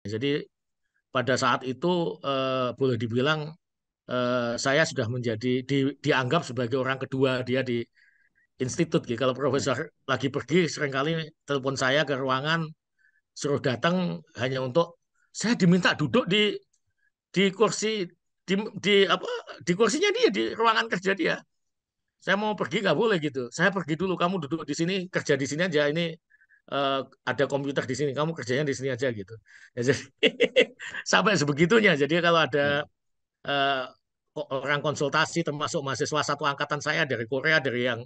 Jadi pada saat itu boleh dibilang saya sudah menjadi dianggap sebagai orang kedua dia di institut gitu. Kalau profesor lagi pergi seringkali telepon saya ke ruangan suruh datang hanya untuk saya diminta duduk di kursi di apa di kursinya dia di ruangan kerja dia. Saya mau pergi nggak boleh gitu. Saya pergi dulu, kamu duduk di sini, kerja di sini aja. Ini ada komputer di sini, kamu kerjanya di sini aja gitu. Ya, jadi sampai sebegitunya. Jadi kalau ada eh, orang konsultasi, termasuk mahasiswa satu angkatan saya dari Korea, dari yang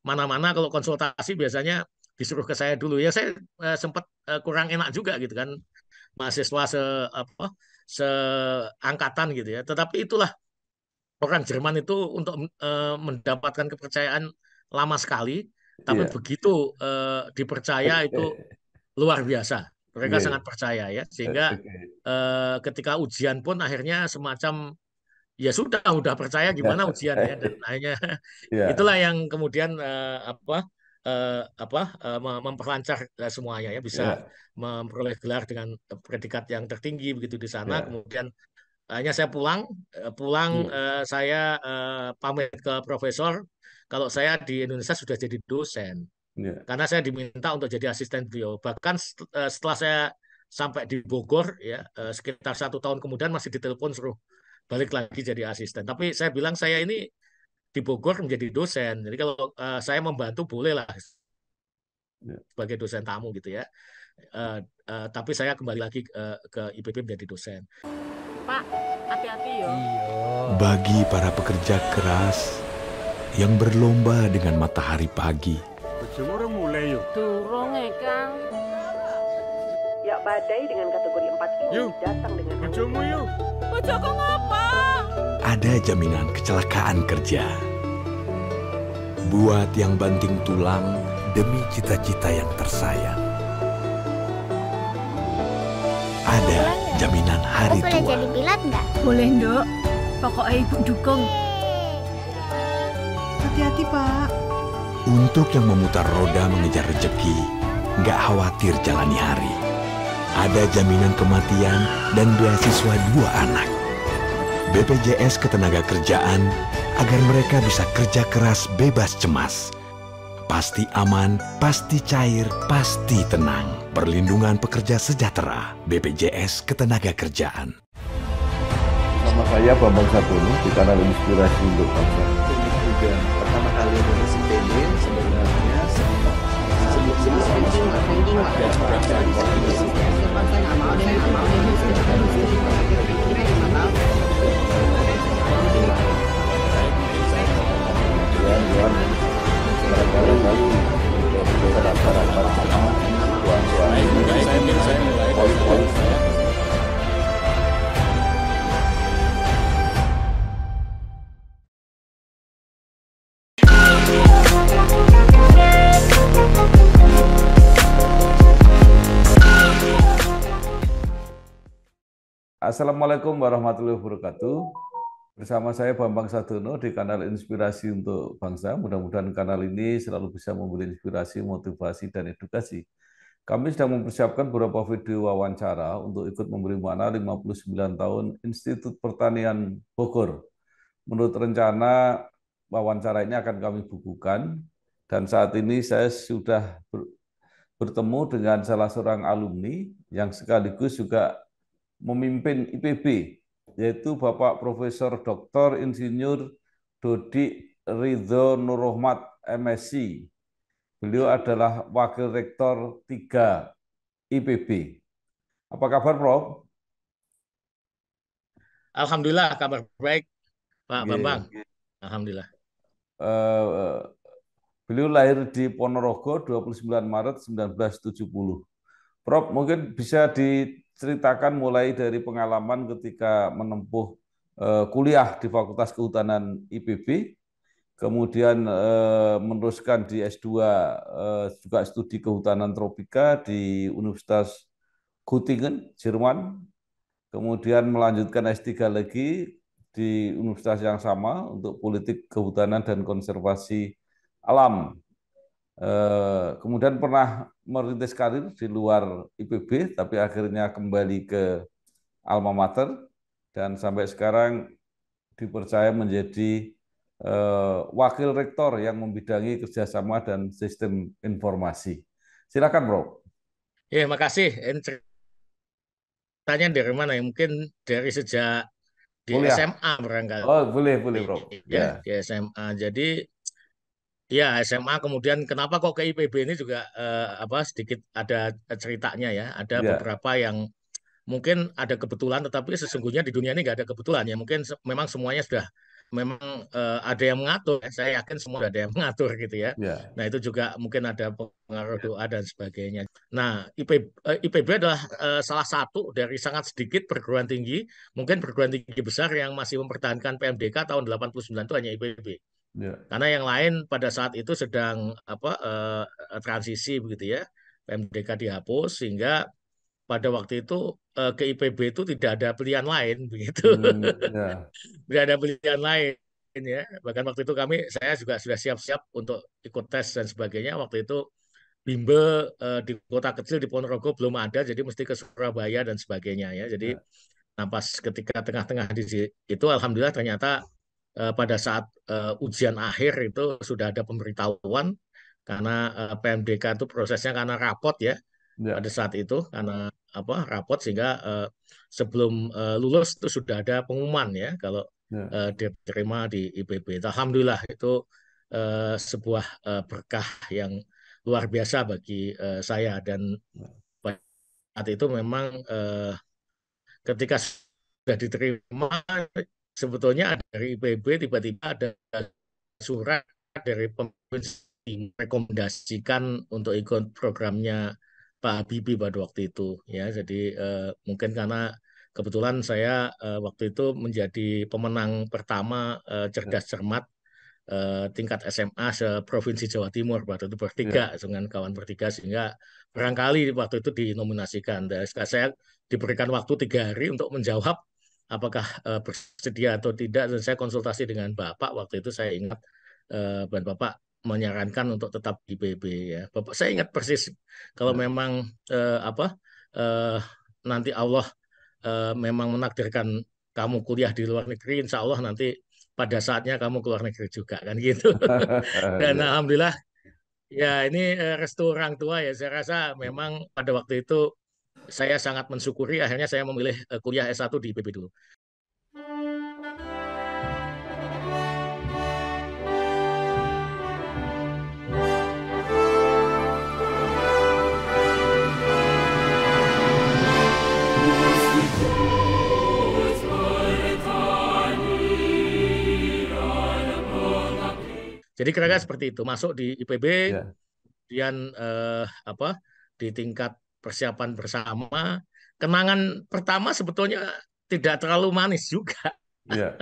mana-mana, kalau konsultasi biasanya disuruh ke saya dulu. Ya saya sempat kurang enak juga gitu kan, mahasiswa apa seangkatan gitu ya. Tetapi itulah orang Jerman itu untuk mendapatkan kepercayaan lama sekali, tapi Iya. begitu dipercaya itu luar biasa. Mereka sangat Oke. percaya ya, sehingga ketika ujian pun akhirnya semacam ya sudah udah percaya gimana ujian ya, dan akhirnya itulah Iya, yang kemudian memperlancar semuanya ya, bisa iya, memperoleh gelar dengan predikat yang tertinggi begitu di sana. iya. Kemudian hanya saya pulang Iya. saya pamit ke profesor kalau saya di Indonesia sudah jadi dosen Iya. karena saya diminta untuk jadi asisten beliau. Bahkan setelah saya sampai di Bogor ya sekitar 1 tahun kemudian masih ditelepon suruh balik lagi jadi asisten. Tapi saya bilang saya ini di Bogor menjadi dosen. Jadi kalau saya membantu boleh lah Iya. sebagai dosen tamu gitu ya. Eh, tapi saya kembali lagi ke IPB menjadi dosen. Pak, hati-hati yo. Bagi para pekerja keras yang berlomba dengan matahari pagi, Bojomu mulai yuk. Durung Kang. Ya, badai dengan kategori 4 ini Yuk, datang dengan bojomu yuk. Bojoku ngapa? ada jaminan kecelakaan kerja. Buat yang banting tulang demi cita-cita yang tersayang. Ada jaminan hari Boleh tua. jadi pilot nggak? Boleh, Nduk. Pokoknya Ibu dukung. hati-hati, Pak. Untuk yang memutar roda mengejar rezeki, nggak khawatir jalani hari. Ada jaminan kematian dan beasiswa 2 anak. BPJS Ketenagakerjaan agar mereka bisa kerja keras bebas cemas. Pasti aman, pasti cair, pasti tenang. Perlindungan pekerja sejahtera. BPJS Ketenagakerjaan. Sama saya Bambang Sadono di kanal Inspirasi untuk Bangsa. Ini juga pertama kali mengisi PD sebenarnya Assalamualaikum warahmatullahi wabarakatuh. Bersama saya Bambang Sadono di kanal Inspirasi untuk Bangsa. Mudah-mudahan kanal ini selalu bisa memberi inspirasi, motivasi, dan edukasi. Kami sedang mempersiapkan beberapa video wawancara untuk ikut memberi makna 59 tahun Institut Pertanian Bogor. Menurut rencana, wawancara ini akan kami bukukan, dan saat ini saya sudah bertemu dengan salah seorang alumni yang sekaligus juga memimpin IPB, yaitu Bapak Profesor Dr. Insinyur Dodi Ridho Nurrohmat, MSc. Beliau adalah Wakil Rektor 3 IPB. Apa kabar, Prof? Alhamdulillah kabar baik Pak Bambang. Oke. Alhamdulillah. Beliau lahir di Ponorogo 29 Maret 1970. Prof, mungkin bisa diceritakan mulai dari pengalaman ketika menempuh kuliah di Fakultas Kehutanan IPB, kemudian meneruskan di S2 juga studi kehutanan tropika di Universitas Göttingen, Jerman, kemudian melanjutkan S3 lagi di universitas yang sama untuk politik kehutanan dan konservasi alam. Kemudian pernah merintis karir di luar IPB, tapi akhirnya kembali ke alma mater dan sampai sekarang dipercaya menjadi wakil rektor yang membidangi kerjasama dan sistem informasi. Silakan, Bro. Ya, makasih. Ini ceritanya dari mana ya? Mungkin dari sejak di Kuliah. SMA barangkali Oh, boleh, Bro. ya, Ya, di SMA. Jadi ya SMA kemudian kenapa kok ke IPB ini juga sedikit ada ceritanya ya. Ada ya, beberapa yang mungkin ada kebetulan, tetapi sesungguhnya di dunia ini nggak ada kebetulan ya. Mungkin memang semuanya sudah memang ada yang mengatur. Saya yakin semua ada yang mengatur gitu ya. ya, Nah itu juga mungkin ada pengaruh doa dan sebagainya. Nah IPB adalah salah satu dari sangat sedikit perguruan tinggi, mungkin perguruan tinggi besar yang masih mempertahankan PMDK tahun 89 itu hanya IPB. ya, Karena yang lain pada saat itu sedang transisi begitu ya. PMDK dihapus sehingga pada waktu itu ke IPB itu tidak ada pilihan lain begitu. ya, Tidak ada pilihan lain ya. Bahkan waktu itu saya juga sudah siap-siap untuk ikut tes dan sebagainya. Waktu itu bimbel di kota kecil di Ponorogo belum ada, jadi mesti ke Surabaya dan sebagainya ya. Jadi ya, nah pas ketika tengah-tengah itu alhamdulillah ternyata pada saat ujian akhir itu sudah ada pemberitahuan karena PMDK itu prosesnya karena rapot ya pada ya, saat itu karena rapot sehingga sebelum lulus itu sudah ada pengumuman ya kalau ya, diterima di IPB. Alhamdulillah itu sebuah berkah yang luar biasa bagi saya dan pada saat itu memang ketika sudah diterima sebetulnya dari IPB tiba-tiba ada surat dari provinsi merekomendasikan untuk ikut programnya Pak Habibie pada waktu itu ya. Jadi mungkin karena kebetulan saya waktu itu menjadi pemenang pertama ya, cerdas cermat tingkat SMA se-Provinsi Jawa Timur waktu itu bertiga ya, dengan kawan bertiga sehingga barangkali waktu itu dinominasikan. Dan saya diberikan waktu 3 hari untuk menjawab apakah bersedia atau tidak dan saya konsultasi dengan Bapak waktu itu saya ingat dan Bapak menyarankan untuk tetap di PB ya. Bapak saya ingat persis kalau ya. memang eh, nanti Allah memang menakdirkan kamu kuliah di luar negeri, insya Allah nanti pada saatnya kamu keluar negeri juga kan gitu. Dan Ya. alhamdulillah ya ini restu orang tua ya. Saya rasa memang pada waktu itu saya sangat mensyukuri akhirnya saya memilih kuliah S1 di IPB dulu. Jadi kira-kira seperti itu. Masuk di IPB, Ya, kemudian di tingkat persiapan bersama. Kenangan pertama sebetulnya tidak terlalu manis juga ya.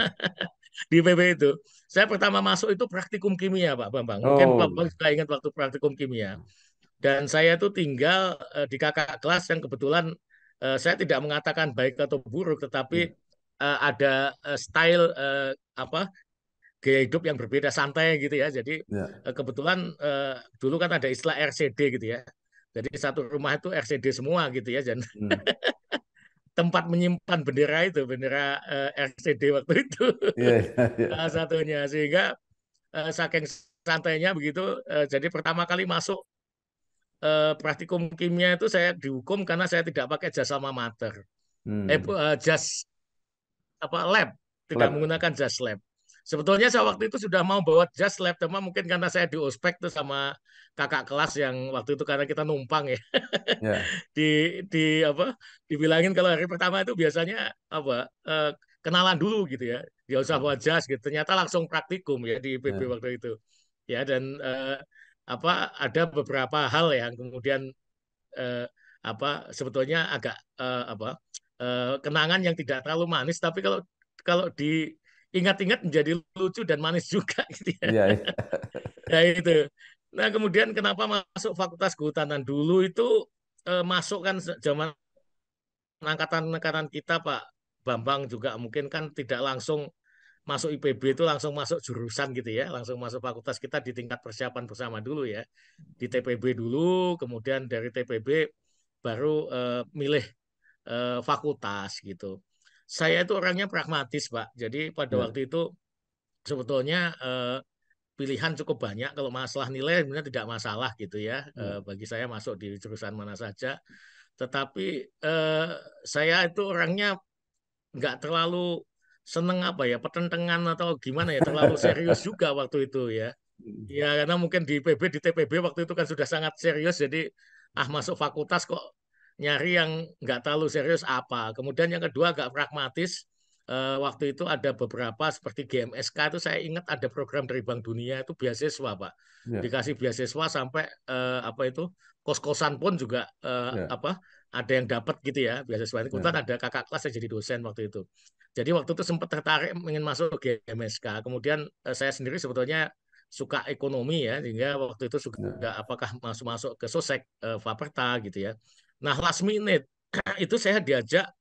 di IPB itu. Saya pertama masuk itu praktikum kimia, Pak Bambang. Mungkin Pak Oh, Bambang juga ingat waktu praktikum kimia. Dan saya itu tinggal di kakak kelas yang kebetulan saya tidak mengatakan baik atau buruk, tetapi ya, ada style apa gaya hidup yang berbeda santai gitu ya. Jadi ya. kebetulan dulu kan ada istilah RCD gitu ya. Jadi satu rumah itu RCD semua gitu ya. Dan Hmm. tempat menyimpan bendera itu bendera RCD waktu itu Iya, iya, salah iya. satunya sehingga saking santainya begitu. Jadi pertama kali masuk praktikum kimia itu saya dihukum karena saya tidak pakai jas alma mater. Hmm. Jas lab, tidak Lab. menggunakan jas lab. Sebetulnya saya waktu itu sudah mau bawa jas lab, cuma mungkin karena saya di ospek tuh sama kakak kelas yang waktu itu karena kita numpang ya Ya, di di dibilangin kalau hari pertama itu biasanya kenalan dulu gitu ya, nggak usah bawa jas gitu. Ternyata langsung praktikum ya di IPB ya, waktu itu ya. Dan ada beberapa hal yang kemudian eh, sebetulnya agak kenangan yang tidak terlalu manis, tapi kalau kalau diingat-ingat menjadi lucu dan manis juga gitu ya. iya, iya. Ya itu. Nah, kemudian kenapa masuk Fakultas Kehutanan dulu itu masuk kan zaman angkatan kita Pak Bambang juga mungkin kan tidak langsung masuk IPB itu langsung masuk jurusan gitu ya, langsung masuk fakultas kita di tingkat persiapan bersama dulu ya, di TPB dulu, kemudian dari TPB baru milih fakultas gitu. Saya itu orangnya pragmatis, Pak. Jadi pada Ya, waktu itu sebetulnya pilihan cukup banyak. Kalau masalah nilai sebenarnya tidak masalah gitu ya. ya, Bagi saya masuk di jurusan mana saja. Tetapi saya itu orangnya nggak terlalu seneng apa ya, pertentangan atau gimana ya, terlalu serius juga waktu itu ya. Ya karena mungkin di PB, di TPB waktu itu kan sudah sangat serius, jadi masuk fakultas kok nyari yang nggak terlalu serius apa. Kemudian yang kedua agak pragmatis. Waktu itu ada beberapa seperti GMSK itu saya ingat ada program dari Bank Dunia itu beasiswa Pak. ya, Dikasih beasiswa sampai apa itu kos-kosan pun juga ya, apa ada yang dapat gitu ya beasiswa. Ini ya, kebetulan ada kakak kelas yang jadi dosen waktu itu. Jadi waktu itu sempat tertarik ingin masuk GMSK. Kemudian saya sendiri sebetulnya suka ekonomi ya, sehingga waktu itu ya, juga apakah masuk-masuk ke Sosek, Faperta gitu ya. Nah, last minute itu saya diajak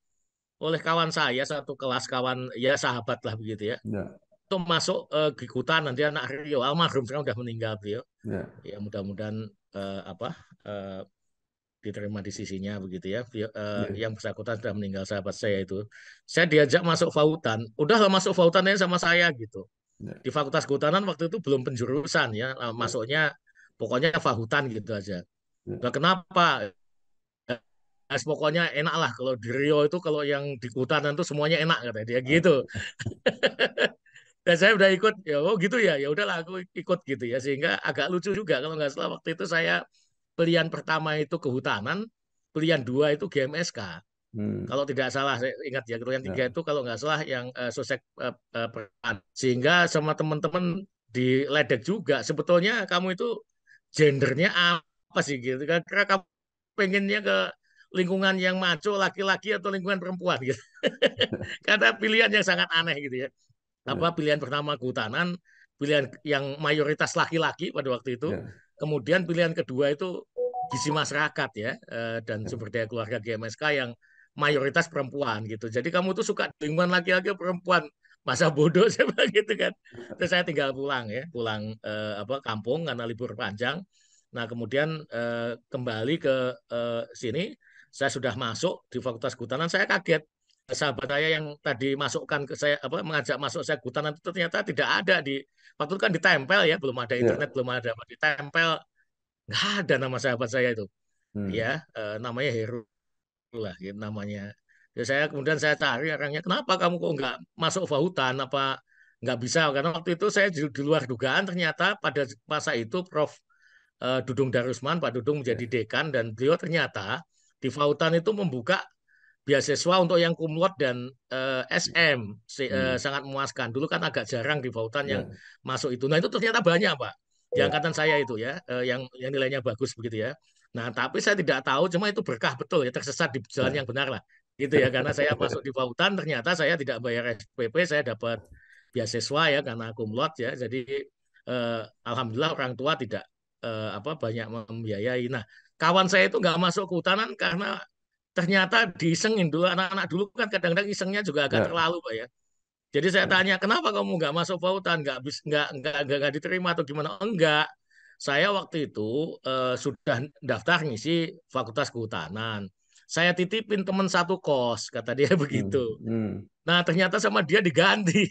oleh kawan saya satu kelas kawan ya sahabat lah begitu ya. ya, Itu masuk Gikutan nanti anak Rio almarhum sekarang udah meninggal beliau. ya, Ya mudah-mudahan apa eh, diterima di sisinya begitu ya. ya, Yang bersangkutan sudah meninggal sahabat saya itu. Saya diajak masuk Fautan. Udahlah masuk Fautan aja sama saya gitu. ya, Di Fakultas Kehutanan waktu itu belum penjurusan ya, ya, masuknya pokoknya Fahutan gitu aja. ya, Nah, kenapa? Pokoknya enak lah kalau di Rio itu kalau yang di Kehutanan itu semuanya enak kata dia gitu. Dan saya udah ikut ya oh gitu ya ya udahlah aku ikut gitu ya sehingga agak lucu juga kalau nggak salah waktu itu saya pilihan pertama itu Kehutanan, pilihan dua itu GMSK. hmm, Kalau tidak salah saya ingat ya yang tiga ya, itu kalau nggak salah yang Sosek Peran. Sehingga sama teman-teman diledek juga sebetulnya kamu itu gendernya apa sih gitu kan karena kamu pengennya ke lingkungan yang maco laki-laki atau lingkungan perempuan gitu karena pilihan yang sangat aneh gitu ya apa ya, pilihan pertama kehutanan pilihan yang mayoritas laki-laki pada waktu itu ya, kemudian pilihan kedua itu gizi masyarakat ya dan ya, sumber daya keluarga GMSK yang mayoritas perempuan gitu jadi kamu tuh suka lingkungan laki-laki atau perempuan masa bodoh saya bilang gitu kan terus saya tinggal pulang ya pulang apa kampung karena libur panjang nah kemudian kembali ke sini saya sudah masuk di Fakultas Kehutanan saya kaget sahabat saya yang tadi masukkan ke saya apa mengajak masuk saya Kehutanan itu ternyata tidak ada di waktu itu kan ditempel ya belum ada internet ya, belum ada apa ditempel nggak ada nama sahabat saya itu ya hmm, namanya Heru lah gitu namanya. Ya saya kemudian saya cari orangnya, kenapa kamu kok nggak masuk Fahutan? Apa nggak bisa? Karena waktu itu saya di luar dugaan ternyata pada masa itu Prof. Dudung Darusman, Pak Dudung menjadi ya, dekan dan beliau ternyata di Fahutan itu membuka beasiswa untuk yang kumlot dan SM hmm, sangat memuaskan. Dulu kan agak jarang di Fahutan yang ya, masuk itu. Nah itu ternyata banyak Pak. Di ya, angkatan saya itu ya, yang nilainya bagus begitu ya. Nah tapi saya tidak tahu, cuma itu berkah betul ya, tersesat di jalan ya, yang benar lah. Gitu ya, karena saya masuk di Fahutan, ternyata saya tidak bayar SPP, saya dapat beasiswa ya karena kumlot ya. Jadi alhamdulillah orang tua tidak apa banyak membiayai. Nah kawan saya itu nggak masuk kehutanan karena ternyata diisengin dulu anak-anak dulu kan kadang-kadang isengnya juga agak ya, terlalu Pak ya. Jadi saya tanya kenapa kamu nggak masuk Pautan, nggak diterima atau gimana? Enggak. Saya waktu itu sudah daftar ngisi Fakultas Kehutanan. Saya titipin teman satu kos, kata dia begitu. hmm, hmm. Nah ternyata sama dia diganti,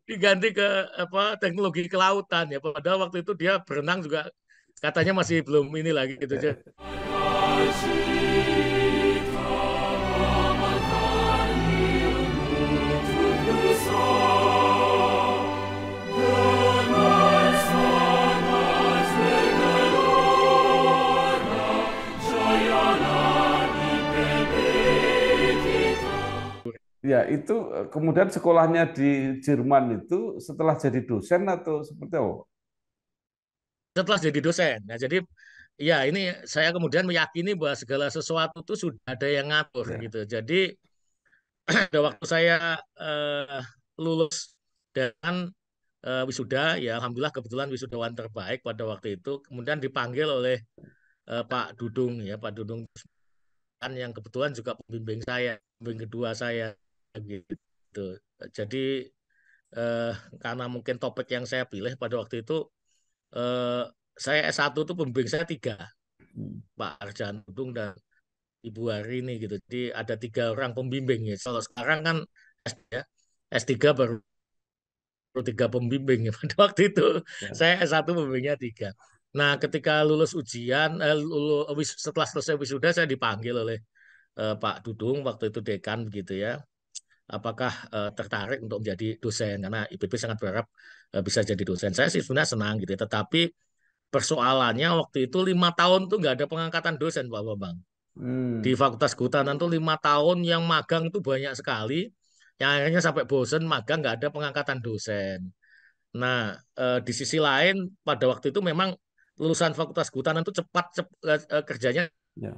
diganti ke apa teknologi kelautan ya. Padahal waktu itu dia berenang juga katanya masih belum ini lagi gitu. Ya, itu kemudian sekolahnya di Jerman itu setelah jadi dosen atau seperti apa? Setelah jadi dosen. Nah, jadi ya ini saya kemudian meyakini bahwa segala sesuatu itu sudah ada yang ngatur Ya, gitu. Jadi pada waktu saya lulus dengan wisuda, ya alhamdulillah kebetulan wisudawan terbaik pada waktu itu. Kemudian dipanggil oleh Pak Dudung ya, Pak Dudung kan yang kebetulan juga pembimbing saya, pembimbing kedua saya gitu. gitu. Jadi eh, karena mungkin topik yang saya pilih pada waktu itu, eh, saya S1 tuh pembimbing saya tiga, Pak Arjan Dudung dan Ibu Harini gitu. Jadi ada tiga orang pembimbing ya. Kalau sekarang kan ya, S3 baru tiga pembimbing ya. Pada waktu itu Ya. saya S1 pembimbingnya tiga. Nah, ketika lulus ujian, setelah selesai wisuda saya dipanggil oleh Pak Dudung waktu itu dekan begitu ya. Apakah tertarik untuk menjadi dosen? Karena IPB sangat berharap bisa jadi dosen. Saya sih sebenarnya senang gitu ya. Tetapi persoalannya waktu itu 5 tahun tuh nggak ada pengangkatan dosen, Pak Bambang. Di Hmm. Fakultas Kehutanan tuh 5 tahun yang magang itu banyak sekali. Yang akhirnya sampai bosen magang nggak ada pengangkatan dosen. Nah, di sisi lain pada waktu itu memang lulusan Fakultas Kehutanan itu kerjanya Ya.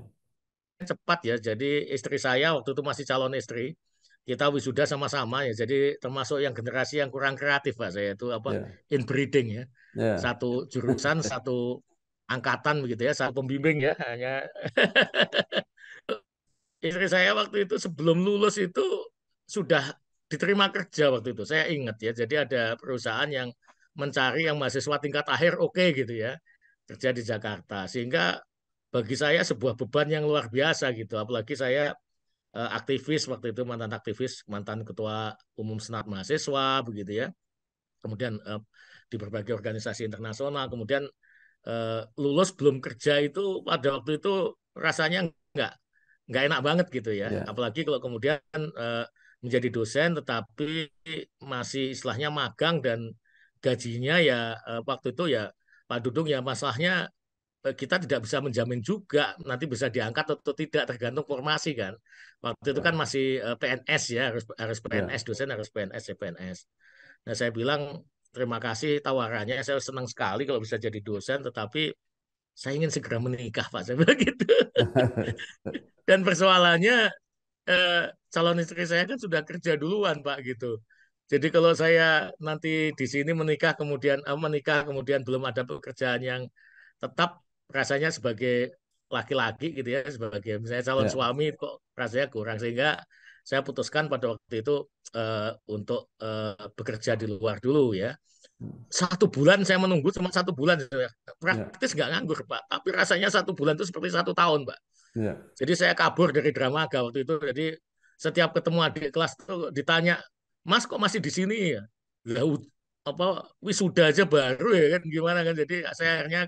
cepat ya. Jadi istri saya waktu itu masih calon istri. Kita wisuda sama-sama ya. Jadi termasuk yang generasi yang kurang kreatif Pak saya itu apa Ya. inbreeding ya. Ya. Satu jurusan, satu angkatan begitu ya, satu pembimbing ya. Hanya istri saya waktu itu sebelum lulus itu sudah diterima kerja waktu itu. Saya ingat ya. Jadi ada perusahaan yang mencari yang mahasiswa tingkat akhir oke gitu ya. Kerja di Jakarta. Sehingga bagi saya sebuah beban yang luar biasa gitu. Apalagi saya aktivis waktu itu, mantan aktivis, mantan ketua umum Senat Mahasiswa begitu ya. Kemudian di berbagai organisasi internasional. Kemudian lulus belum kerja itu pada waktu itu rasanya nggak nggak enak banget gitu ya. Ya. Apalagi kalau kemudian menjadi dosen tetapi masih istilahnya magang dan gajinya ya waktu itu ya Pak Dudung ya masalahnya kita tidak bisa menjamin juga nanti bisa diangkat atau tidak tergantung formasi kan. Waktu itu kan Ya. masih PNS ya harus harus PNS Ya. dosen harus PNS ya PNS. Nah saya bilang terima kasih tawarannya saya senang sekali kalau bisa jadi dosen tetapi saya ingin segera menikah Pak saya bilang gitu. Dan persoalannya eh, calon istri saya kan sudah kerja duluan Pak gitu. Jadi kalau saya nanti di sini menikah kemudian belum ada pekerjaan yang tetap rasanya sebagai laki-laki gitu ya sebagai misalnya calon Ya. suami kok rasanya kurang sehingga saya putuskan pada waktu itu untuk bekerja di luar dulu ya. 1 bulan saya menunggu cuma 1 bulan Ya. praktis nggak nganggur Pak tapi rasanya 1 bulan itu seperti 1 tahun Pak. Ya. Jadi saya kabur dari Dramaga waktu itu. Jadi setiap ketemu adik kelas tuh ditanya, Mas kok masih di sini ya? Lah apa wisuda aja baru ya kan gimana kan? Jadi saya akhirnya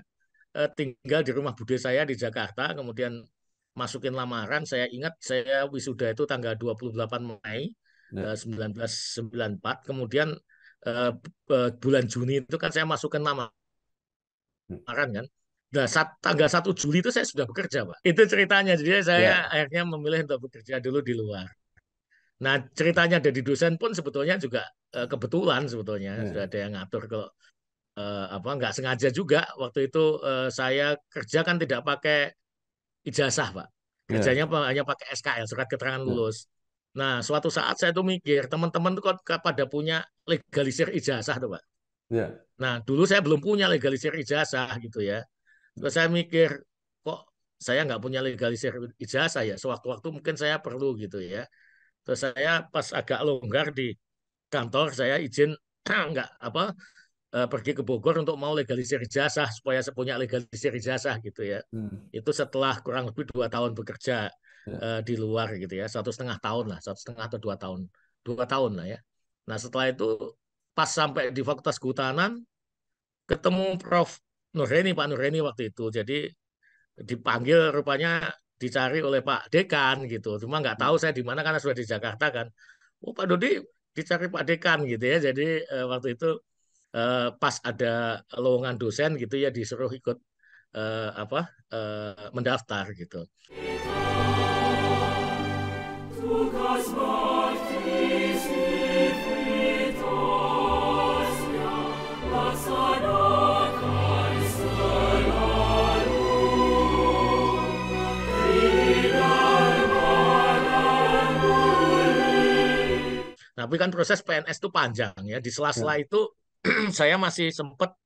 tinggal di rumah bude saya di Jakarta, kemudian masukin lamaran. Saya ingat saya wisuda itu tanggal 28 Mei Ya. 1994. Kemudian bulan Juni itu kan saya masukin lamaran kan. Nah, tanggal 1 Juli itu saya sudah bekerja, Pak. Itu ceritanya. Jadi saya Ya. akhirnya memilih untuk bekerja dulu di luar. Nah, ceritanya dari dosen pun sebetulnya juga kebetulan sebetulnya sudah Ya. ada yang ngatur kalau apa nggak sengaja juga waktu itu saya kerja kan tidak pakai ijazah, Pak. Ya. Kerjanya hanya pakai SKL, surat keterangan Ya. lulus. Nah, suatu saat saya tuh mikir, teman-teman tuh kok pada punya legalisir ijazah tuh, Pak. Ya. Nah, dulu saya belum punya legalisir ijazah gitu ya. Terus saya mikir, kok saya nggak punya legalisir ijazah ya. Sewaktu-waktu mungkin saya perlu gitu ya. Terus saya pas agak longgar di kantor, saya izin nggak apa pergi ke Bogor untuk mau legalisir ijazah supaya saya punya legalisir ijazah gitu ya. Hmm. Itu setelah kurang lebih 2 tahun bekerja Ya. di luar gitu ya, 1,5 tahun lah, 1,5 atau 2 tahun, 2 tahun lah ya. Nah setelah itu pas sampai di Fakultas Kehutanan ketemu Prof. Nureni, Pak Nureni waktu itu. Jadi dipanggil rupanya dicari oleh Pak Dekan gitu. Cuma nggak tahu saya di mana karena sudah di Jakarta kan. Oh Pak Dodi dicari Pak Dekan gitu ya. Jadi waktu itu pas ada lowongan dosen gitu ya disuruh ikut apa mendaftar gitu. Tapi kan proses PNS itu panjang ya. Di sela-sela Ya. itu saya masih sempat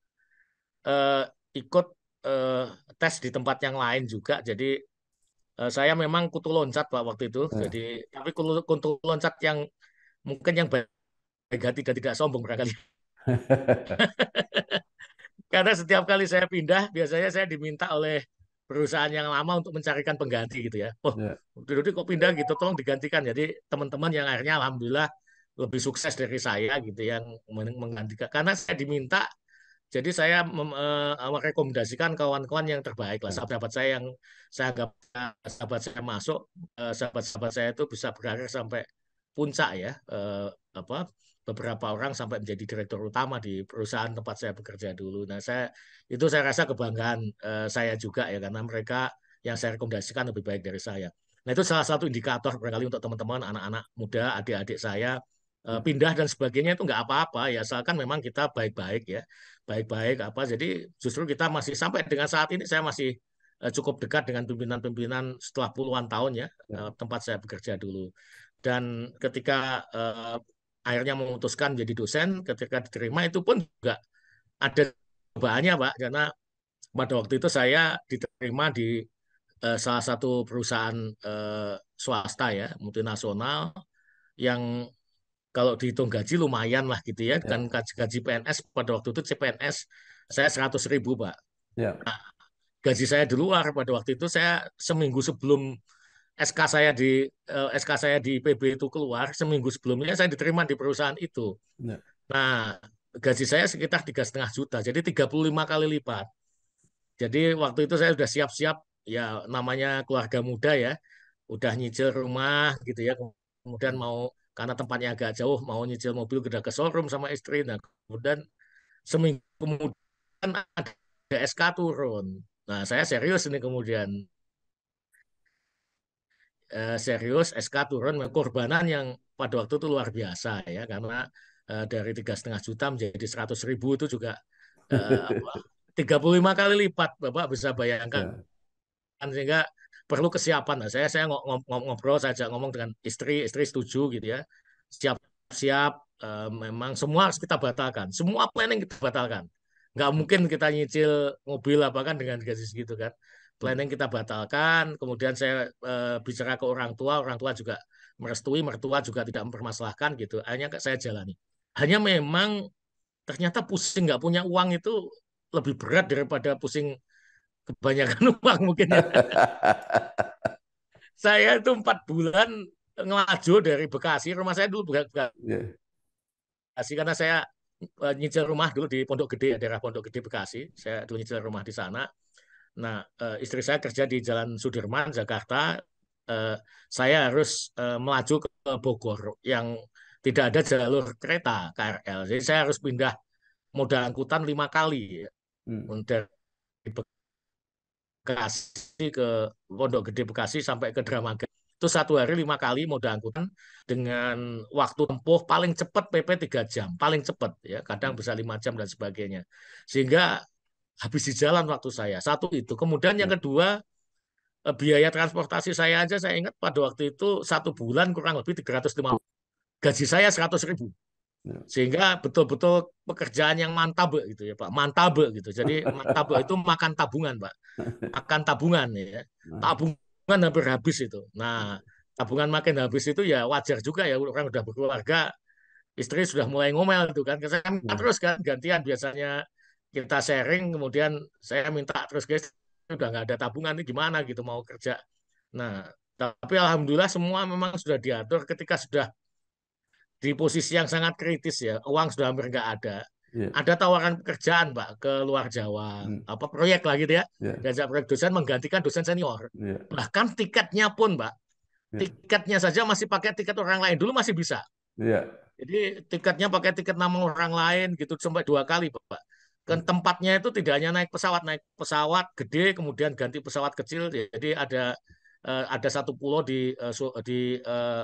eh, ikut eh, tes di tempat yang lain juga. Jadi saya memang kutu loncat Pak waktu itu. Ya. Jadi tapi kutu loncat yang mungkin yang baik hati dan tidak sombong barangkali. Karena setiap kali saya pindah, biasanya saya diminta oleh perusahaan yang lama untuk mencarikan pengganti gitu ya. Oh, Ya, Dodi kok pindah gitu, tolong digantikan. Jadi teman-teman yang akhirnya alhamdulillah lebih sukses dari saya gitu yang menggantikan. Karena saya diminta, jadi saya merekomendasikan kawan-kawan yang terbaik lah. ya, Sahabat saya yang saya anggap sahabat saya masuk, sahabat-sahabat saya itu bisa berkarir sampai puncak ya. Apa beberapa orang sampai menjadi direktur utama di perusahaan tempat saya bekerja dulu. Nah, saya rasa kebanggaan saya juga ya karena mereka yang saya rekomendasikan lebih baik dari saya. Nah, itu salah satu indikator barangkali untuk teman-teman anak-anak muda, adik-adik saya ya, pindah dan sebagainya itu nggak apa-apa ya asalkan memang kita baik-baik ya baik-baik apa jadi justru kita masih sampai dengan saat ini saya masih cukup dekat dengan pimpinan-pimpinan setelah puluhan tahun ya ya, tempat saya bekerja dulu dan ketika akhirnya memutuskan jadi dosen ketika diterima itu pun juga ada cobaannya Pak karena pada waktu itu saya diterima di salah satu perusahaan swasta ya multinasional yang kalau dihitung gaji lumayan lah gitu ya kan ya, gaji PNS pada waktu itu CPNS saya 100.000 Pak. ya, Gaji saya di luar pada waktu itu saya seminggu sebelum SK saya di PB itu keluar seminggu sebelumnya saya diterima di perusahaan itu. ya. Nah gaji saya sekitar 3,5 juta jadi 35 kali lipat. Jadi waktu itu saya sudah siap-siap ya namanya keluarga muda ya udah nyicil rumah gitu ya kemudian mau karena tempatnya agak jauh mau nyicil mobil udah ke showroom sama istri nah kemudian seminggu kemudian ada SK turun nah saya serius ini kemudian serius SK turun korbanan yang pada waktu itu luar biasa ya karena dari 3,5 juta menjadi 100.000 itu juga apa 35 kali lipat Bapak bisa bayangkan Ya, sehingga perlu kesiapan. Nah, saya ngobrol saja ngomong dengan istri, istri setuju gitu ya. Siap-siap memang semua harus kita batalkan. Semua planning kita batalkan. Nggak mungkin kita nyicil mobil apa kan dengan gaji segitu kan. Planning kita batalkan, kemudian saya bicara ke orang tua juga merestui, mertua juga tidak mempermasalahkan gitu. Hanya saya jalani. Hanya memang ternyata pusing nggak punya uang itu lebih berat daripada pusing kebanyakan uang mungkin ya. Saya itu 4 bulan ngelaju dari Bekasi. Rumah saya dulu ya, Bekasi karena saya nyicil rumah dulu di Pondok Gede, daerah Pondok Gede Bekasi. Saya dulu nyicil rumah di sana. Nah, istri saya kerja di Jalan Sudirman, Jakarta. Eh, saya harus melaju ke Bogor yang tidak ada jalur kereta KRL. Jadi saya harus pindah moda angkutan 5 kali ya. hmm, Dari Bekasi ke Pondok Gede Bekasi sampai ke Dramaga. Itu 1 hari 5 kali moda angkutan dengan waktu tempuh paling cepat PP 3 jam, paling cepat ya, kadang bisa 5 jam dan sebagainya. Sehingga habis di jalan waktu saya. Satu itu. Kemudian yang ya, kedua biaya transportasi saya aja saya ingat pada waktu itu 1 bulan kurang lebih 350. Gaji saya 100.000. ya. Sehingga betul-betul pekerjaan yang mantap gitu ya Pak, mantap gitu. Jadi mantap itu makan tabungan Pak. Akan tabungan ya. Nah, Tabungan hampir habis itu. Nah, tabungan makin habis itu ya wajar juga ya orang udah berkeluarga, istri sudah mulai ngomel itu kan. Saya minta ya, terus kan gantian biasanya kita sharing kemudian saya minta terus guys udah nggak ada tabungan ini gimana gitu mau kerja. Nah, tapi alhamdulillah semua memang sudah diatur ketika sudah di posisi yang sangat kritis ya, uang sudah hampir nggak ada. ya, Ada tawaran pekerjaan, Pak, ke luar Jawa, hmm, apa proyek lah gitu ya. ya, Diajak proyek dosen menggantikan dosen senior. ya, Bahkan tiketnya pun, Pak, ya, tiketnya saja masih pakai tiket orang lain. Dulu masih bisa. ya, Jadi tiketnya pakai tiket nama orang lain gitu sampai 2 kali, Pak. Kan tempatnya itu tidak hanya naik pesawat gede, kemudian ganti pesawat kecil. Jadi ada satu pulau di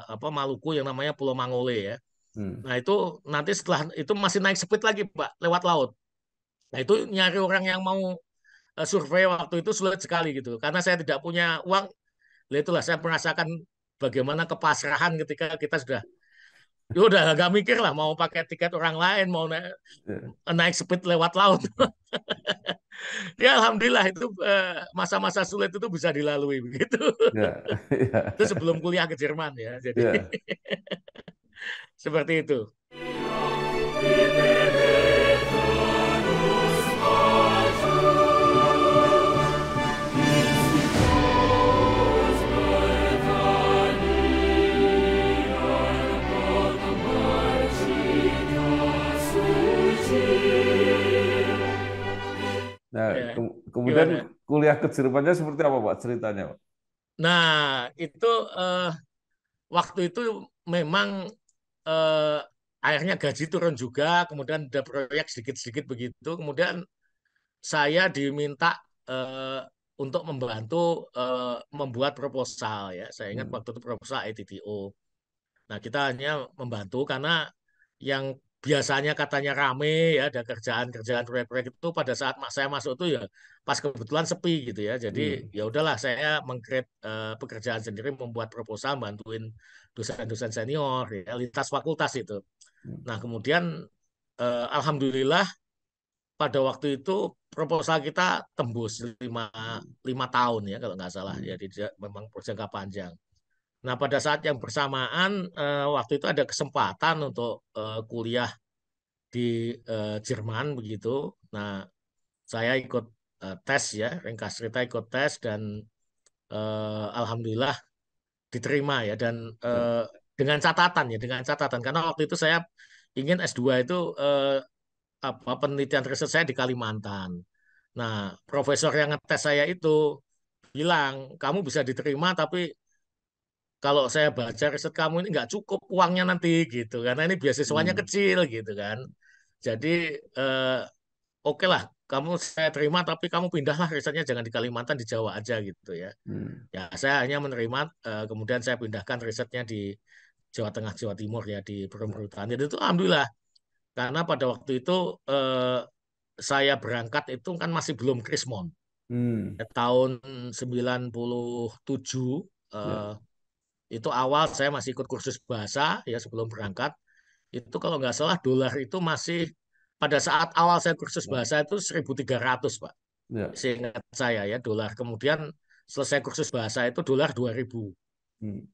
apa Maluku yang namanya Pulau Mangole ya. hmm, Nah itu nanti setelah itu masih naik speed lagi Pak lewat laut. Nah itu nyari orang yang mau survei waktu itu sulit sekali gitu. Karena saya tidak punya uang. Nah, itulah saya merasakan bagaimana kepasrahan ketika kita sudah ya udah nggak mikir lah mau pakai tiket orang lain mau ya, naik speed lewat laut. Ya alhamdulillah itu masa-masa sulit itu bisa dilalui begitu. ya, Itu ya, sebelum kuliah ke Jerman ya. Jadi ya. Seperti itu. Nah, Ya, kemudian gimana? kuliah ke Jermannya seperti apa, Pak, ceritanya, Pak? Nah, itu waktu itu memang eh, akhirnya gaji turun juga, kemudian ada proyek sedikit-sedikit begitu, kemudian saya diminta eh, untuk membantu membuat proposal ya. Saya ingat Hmm. waktu itu proposal ITTO. Nah, kita hanya membantu karena yang biasanya katanya rame ya, ada kerjaan-kerjaan proyek-proyek itu pada saat saya masuk itu ya pas kebetulan sepi gitu ya. Jadi Hmm. ya udahlah saya mengcreate pekerjaan sendiri, membuat proposal, bantuin dosen-dosen senior ya, lintas fakultas itu. Hmm. Nah, kemudian alhamdulillah pada waktu itu proposal kita tembus lima tahun ya kalau nggak salah. Hmm. Jadi memang berjangka panjang. Nah, pada saat yang bersamaan, waktu itu ada kesempatan untuk kuliah di Jerman begitu. Nah, saya ikut tes ya, ringkas cerita ikut tes dan alhamdulillah diterima ya. Dan Ya. dengan catatan karena waktu itu saya ingin S2 itu apa penelitian riset saya di Kalimantan. Nah, profesor yang ngetes saya itu bilang, kamu bisa diterima tapi kalau saya baca riset kamu ini nggak cukup uangnya nanti gitu karena ini beasiswanya Hmm. kecil gitu kan. Jadi eh, oke lah kamu saya terima tapi kamu pindahlah risetnya jangan di Kalimantan di Jawa aja gitu ya. Hmm. Ya saya hanya menerima kemudian saya pindahkan risetnya di Jawa Tengah Jawa Timur ya di Perum-Perhutani. Dan itu alhamdulillah karena pada waktu itu saya berangkat itu kan masih belum Krismon. Hmm. Tahun 97 Ya. eh, itu awal saya masih ikut kursus bahasa ya sebelum berangkat. Itu kalau nggak salah dolar itu masih pada saat awal saya kursus Ya. bahasa itu 1.300 Pak. Ya. Seingat saya ya dolar. Kemudian selesai kursus bahasa itu dolar 2.000. Hmm.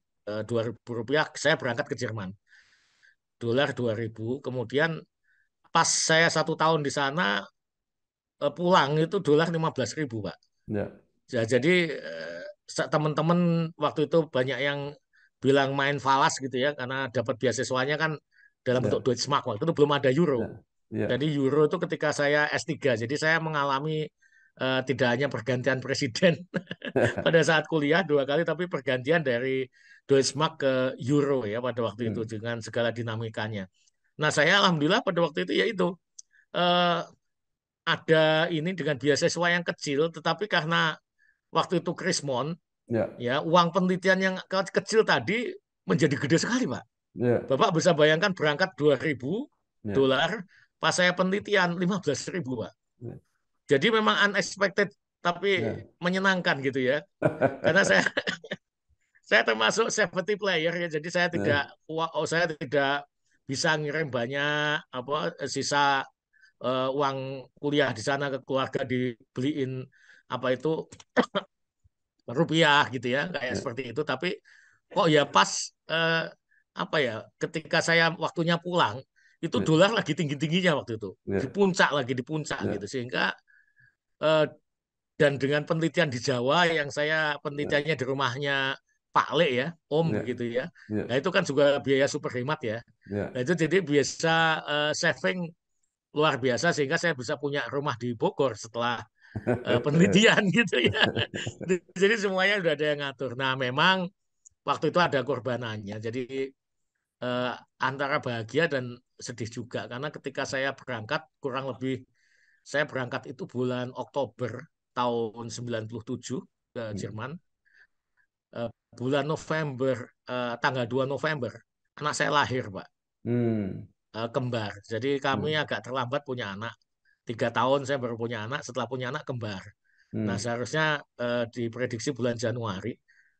2.000 rupiah saya berangkat ke Jerman. Dolar 2.000. Kemudian pas saya 1 tahun di sana pulang itu dolar 15.000 Pak. Ya. Ya, jadi teman-teman waktu itu banyak yang bilang main falas gitu ya karena dapat beasiswanya kan dalam bentuk Ya. Deutschmark waktu itu belum ada euro. Ya. Ya. Jadi euro itu ketika saya S3. Jadi saya mengalami tidak hanya pergantian presiden pada saat kuliah 2 kali tapi pergantian dari Deutschmark ke euro ya pada waktu itu Hmm. dengan segala dinamikanya. Nah, saya alhamdulillah pada waktu itu ya itu eh, ada ini dengan beasiswa yang kecil tetapi karena waktu itu Krismon Ya. ya uang penelitian yang kecil tadi menjadi gede sekali Pak. Ya. Bapak bisa bayangkan berangkat 2.000 Ya. dolar pas saya penelitian 15.000 Pak. Ya. Jadi memang unexpected tapi Ya. menyenangkan gitu ya. Karena saya termasuk safety player ya. Jadi Ya. saya tidak bisa ngirim banyak apa sisa uang kuliah di sana ke keluarga dibeliin apa itu rupiah gitu ya kayak Ya. seperti itu tapi kok ya pas eh, apa ya ketika saya waktunya pulang itu Ya. dolar lagi tinggi-tingginya waktu itu Ya. di puncak gitu Ya. sehingga eh, dan dengan penelitian di Jawa yang saya Ya. penelitiannya di rumahnya Pak Le ya Om Ya. begitu ya Ya. nah itu kan juga biaya super hemat ya nah Ya. itu jadi biasa saving luar biasa sehingga saya bisa punya rumah di Bogor setelah penelitian gitu ya. Jadi semuanya udah ada yang ngatur. Nah, memang waktu itu ada korbanannya. Jadi eh, antara bahagia dan sedih juga karena ketika saya berangkat kurang lebih saya berangkat itu bulan Oktober tahun 97 ke Hmm. Jerman. Eh, bulan November tanggal 2 November anak saya lahir, Pak. Hmm. Kembar. Jadi kami Hmm. agak terlambat punya anak. 3 tahun saya baru punya anak. Setelah punya anak kembar. Nah, Hmm. seharusnya diprediksi bulan Januari,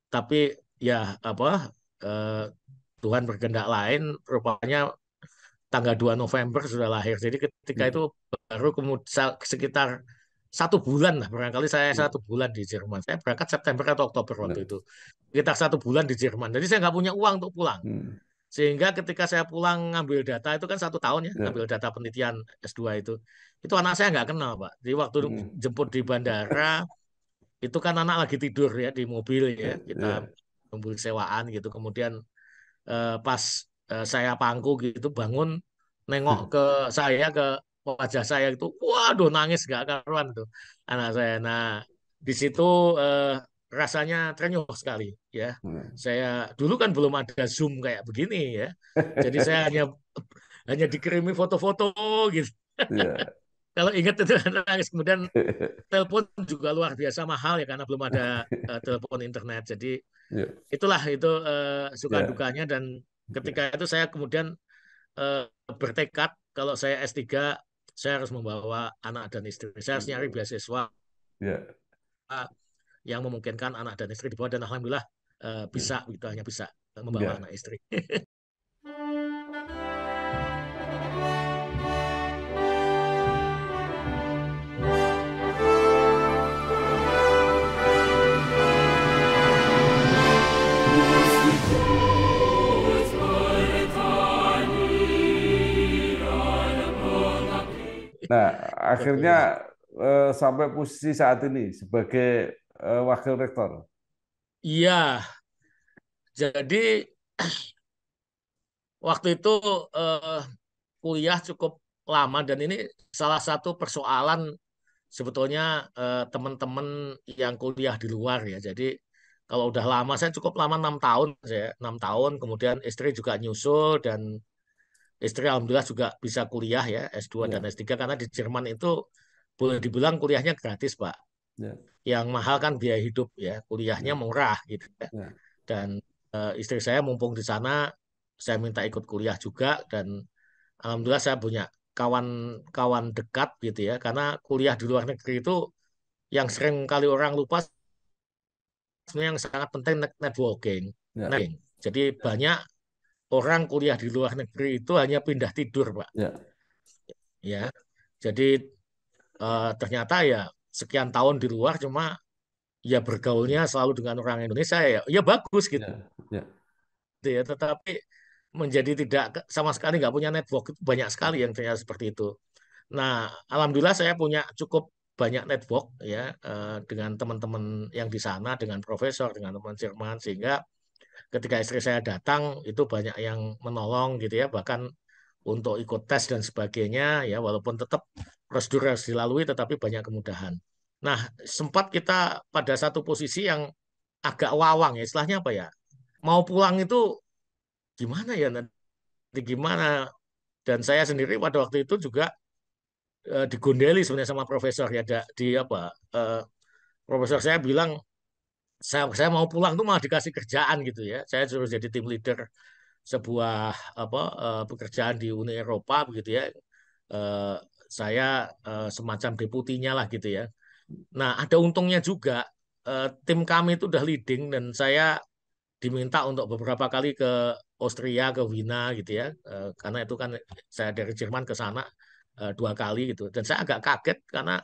tapi ya apa eh, Tuhan berkehendak lain, rupanya tanggal 2 November sudah lahir. Jadi ketika itu Hmm. baru kemudian sekitar 1 bulan lah, barangkali saya Ya. 1 bulan di Jerman. Saya berangkat September atau Oktober waktu Ya. itu. Sekitar 1 bulan di Jerman. Jadi saya nggak punya uang untuk pulang. Hmm. Sehingga ketika saya pulang ngambil data itu kan 1 tahun ya, Ya. ngambil data penelitian S2 itu anak saya nggak kenal Pak. Jadi waktu Hmm. jemput di bandara itu kan anak lagi tidur ya di mobil ya, kita Ya. mobil sewaan gitu. Kemudian pas saya pangku gitu bangun nengok ke saya ke wajah saya itu, waduh nangis gak karuan tuh anak saya. Nah di situ eh, rasanya terenyuh sekali ya. Hmm. Saya dulu kan belum ada Zoom kayak begini ya, jadi saya hanya hanya dikirimi foto-foto gitu. Ya. Kalau ingat itu nangis. Kemudian telepon juga luar biasa mahal ya karena belum ada telepon internet. Jadi Ya. itulah itu suka Ya. dukanya dan ketika itu saya kemudian eh, bertekad kalau saya S3 saya harus membawa anak dan istri. Saya harus nyari beasiswa Ya. yang memungkinkan anak dan istri dibawa dan alhamdulillah bisa gitu hanya bisa membawa Ya. anak istri. Nah, Seperti akhirnya itu. sampai posisi saat ini sebagai wakil rektor. Iya, jadi waktu itu eh, kuliah cukup lama dan ini salah satu persoalan sebetulnya teman-teman yang kuliah di luar ya. Jadi kalau udah lama saya cukup lama 6 tahun saya 6 tahun kemudian istri juga nyusul dan istri alhamdulillah juga bisa kuliah ya S2 dan Ya. S3 karena di Jerman itu boleh dibilang kuliahnya gratis Pak. Ya. Yang mahal kan biaya hidup ya, kuliahnya Ya. murah gitu ya. Ya. Dan istri saya mumpung di sana saya minta ikut kuliah juga dan alhamdulillah saya punya kawan-kawan dekat gitu ya karena kuliah di luar negeri itu yang sering kali orang lupa sebenarnya yang sangat penting networking. Ya. Networking. Jadi banyak orang kuliah di luar negeri itu hanya pindah tidur, Pak. Ya. Ya, jadi ternyata ya sekian tahun di luar cuma ya bergaulnya selalu dengan orang Indonesia ya, ya bagus gitu Ya. Ya. ya. Tetapi menjadi tidak sama sekali nggak punya network itu banyak sekali yang ternyata seperti itu. Nah, alhamdulillah saya punya cukup banyak network ya dengan teman-teman yang di sana, dengan profesor, dengan teman Jerman sehingga ketika istri saya datang itu banyak yang menolong gitu ya, bahkan untuk ikut tes dan sebagainya ya walaupun tetap prosedur harus dilalui tetapi banyak kemudahan. Nah, sempat kita pada satu posisi yang agak wawang ya, istilahnya apa ya? Mau pulang itu gimana ya nanti gimana? Dan saya sendiri pada waktu itu juga digondeli sebenarnya sama profesor ya di apa eh, profesor saya bilang saya mau pulang tuh malah dikasih kerjaan gitu ya saya suruh jadi tim leader sebuah apa pekerjaan di Uni Eropa begitu ya. Eh, saya semacam deputinya lah gitu ya. Nah ada untungnya juga tim kami itu udah leading dan saya diminta untuk beberapa kali ke Austria ke Wina gitu ya. Karena itu kan saya dari Jerman ke sana 2 kali gitu dan saya agak kaget karena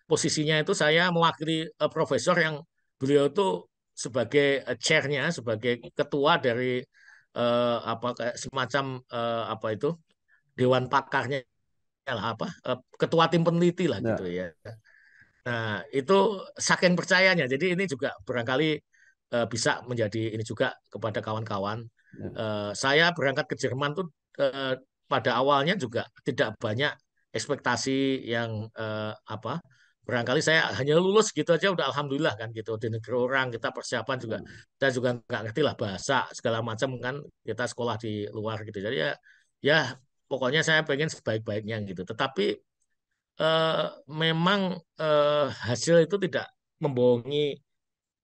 posisinya itu saya mewakili profesor yang beliau itu sebagai chairnya, sebagai ketua dari apa kayak semacam apa itu dewan pakarnya lah apa ketua tim peneliti lah gitu Ya. ya. Nah itu saking percayanya. Jadi ini juga barangkali bisa menjadi ini juga kepada kawan-kawan. Ya. Saya berangkat ke Jerman tuh eh, pada awalnya juga tidak banyak ekspektasi yang apa. Barangkali saya hanya lulus gitu aja udah alhamdulillah kan gitu di negeri orang kita persiapan juga saya juga nggak ngerti lah bahasa segala macam kan kita sekolah di luar gitu jadi ya ya pokoknya saya pengen sebaik-baiknya gitu tetapi eh, memang hasil itu tidak membohongi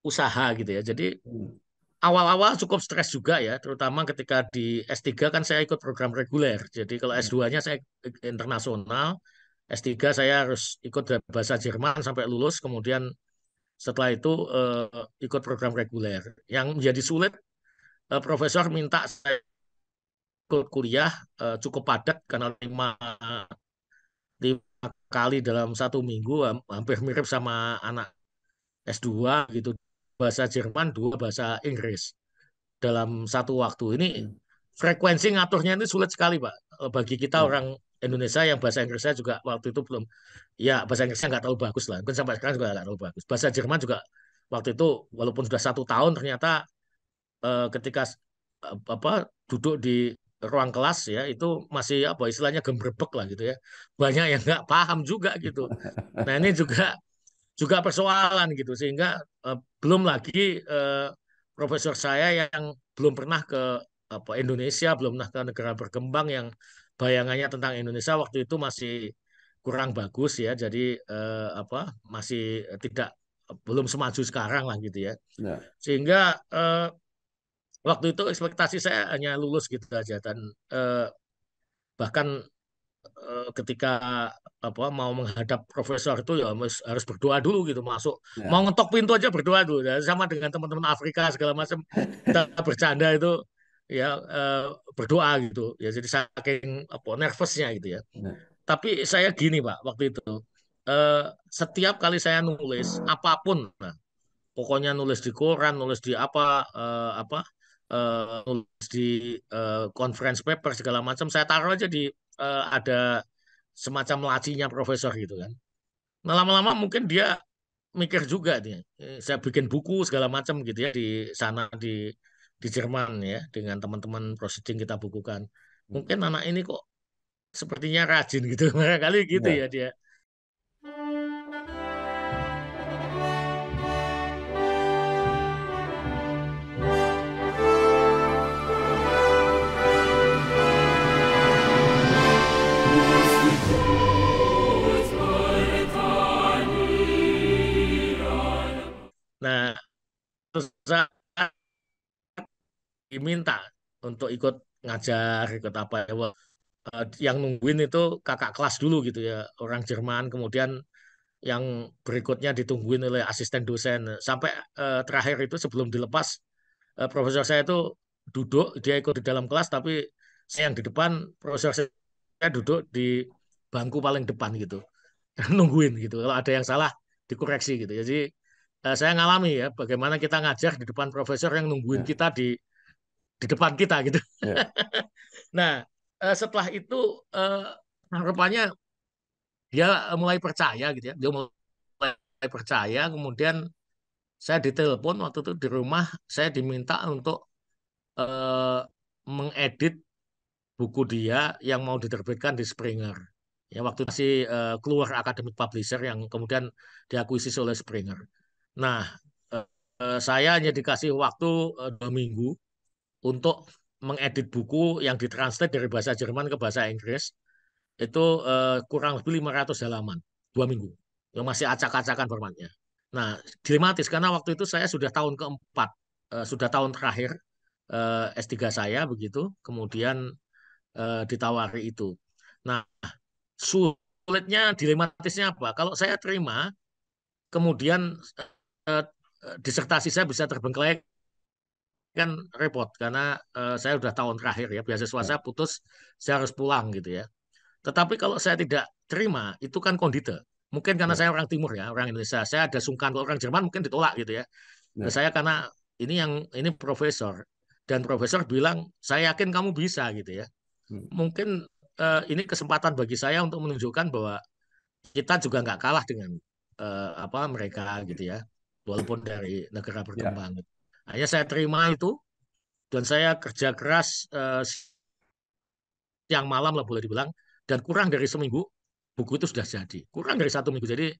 usaha gitu ya jadi Hmm. awal-awal cukup stres juga ya, terutama ketika di S3 kan saya ikut program reguler. Jadi kalau S2-nya saya internasional, S3 saya harus ikut bahasa Jerman sampai lulus, kemudian setelah itu ikut program reguler. Yang menjadi sulit, profesor minta saya ikut kuliah cukup padat karena lima kali dalam 1 minggu, hampir mirip sama anak S2 gitu. Bahasa Jerman, 2 bahasa Inggris dalam satu waktu ini frekuensi ngaturnya itu sulit sekali, Pak. Bagi kita Ya. orang Indonesia yang bahasa Inggrisnya juga waktu itu belum, ya bahasa Inggrisnya nggak terlalu bagus lah. Mungkin sampai sekarang juga nggak terlalu bagus. Bahasa Jerman juga waktu itu walaupun sudah 1 tahun ternyata ketika apa duduk di ruang kelas ya itu masih apa istilahnya gembrebek lah gitu ya. Banyak yang nggak paham juga gitu. Nah ini juga persoalan gitu sehingga belum lagi profesor saya yang belum pernah ke apa Indonesia, belum pernah ke negara berkembang yang bayangannya tentang Indonesia waktu itu masih kurang bagus ya. Jadi apa masih tidak belum semaju sekarang lah gitu ya. Ya. Sehingga waktu itu ekspektasi saya hanya lulus gitu aja dan bahkan ketika apa mau menghadap profesor itu ya harus berdoa dulu gitu masuk mau Ya. ngetok pintu aja berdoa dulu ya, sama dengan teman-teman Afrika segala macam kita bercanda itu ya berdoa gitu ya jadi saking apa nervousnya gitu ya Ya. tapi saya gini Pak waktu itu eh, setiap kali saya nulis apapun nah, pokoknya nulis di koran nulis di apa nulis di conference paper segala macam saya taruh aja di ada semacam lacinya profesor gitu kan. Nah lama-lama mungkin dia mikir juga nih, saya bikin buku segala macam gitu ya di sana di Jerman ya dengan teman-teman proceeding kita bukukan. Mungkin anak ini kok sepertinya rajin gitu, kali gitu ya Ya. dia. Nah terus saya diminta untuk ikut ngajar, ikut apa ya. Wah, yang nungguin itu kakak kelas dulu gitu ya, orang Jerman. Kemudian yang berikutnya ditungguin oleh asisten dosen sampai terakhir itu sebelum dilepas profesor saya itu duduk dia ikut di dalam kelas tapi saya yang di depan profesor saya duduk di bangku paling depan gitu nungguin gitu kalau ada yang salah dikoreksi gitu jadi saya ngalami ya bagaimana kita ngajar di depan profesor yang nungguin Ya. kita di depan kita gitu Ya. nah setelah itu rupanya dia mulai percaya gitu ya dia mulai percaya kemudian saya ditelepon waktu itu di rumah saya diminta untuk eh, mengedit buku dia yang mau diterbitkan di Springer. Ya waktu itu masih keluar Academic Publisher yang kemudian diakuisisi oleh Springer. Nah, saya hanya dikasih waktu 2 minggu untuk mengedit buku yang ditranslate dari bahasa Jerman ke bahasa Inggris. Itu kurang lebih 500 halaman. 2 minggu. Yang masih acak-acakan formatnya. Nah, dilematis karena waktu itu saya sudah tahun keempat, sudah tahun terakhir S3 saya begitu, kemudian ditawari itu. Nah, sulitnya dilematisnya apa? Kalau saya terima, kemudian eh, disertasi saya bisa terbengkelai kan repot karena saya udah tahun terakhir ya, beasiswa Ya. saya putus, saya harus pulang gitu ya. Tetapi kalau saya tidak terima, itu kan kondite. Mungkin karena Ya. saya orang Timur ya, orang Indonesia, saya ada sungkan kalau orang Jerman mungkin ditolak gitu ya. Nah, Ya. saya karena ini profesor dan profesor bilang saya yakin kamu bisa gitu ya. Hmm. Mungkin ini kesempatan bagi saya untuk menunjukkan bahwa kita juga nggak kalah dengan apa mereka gitu ya, walaupun dari negara Ya. berkembang. Hanya saya terima itu dan saya kerja keras siang malam lah boleh dibilang dan kurang dari seminggu buku itu sudah jadi. Kurang dari 1 minggu. Jadi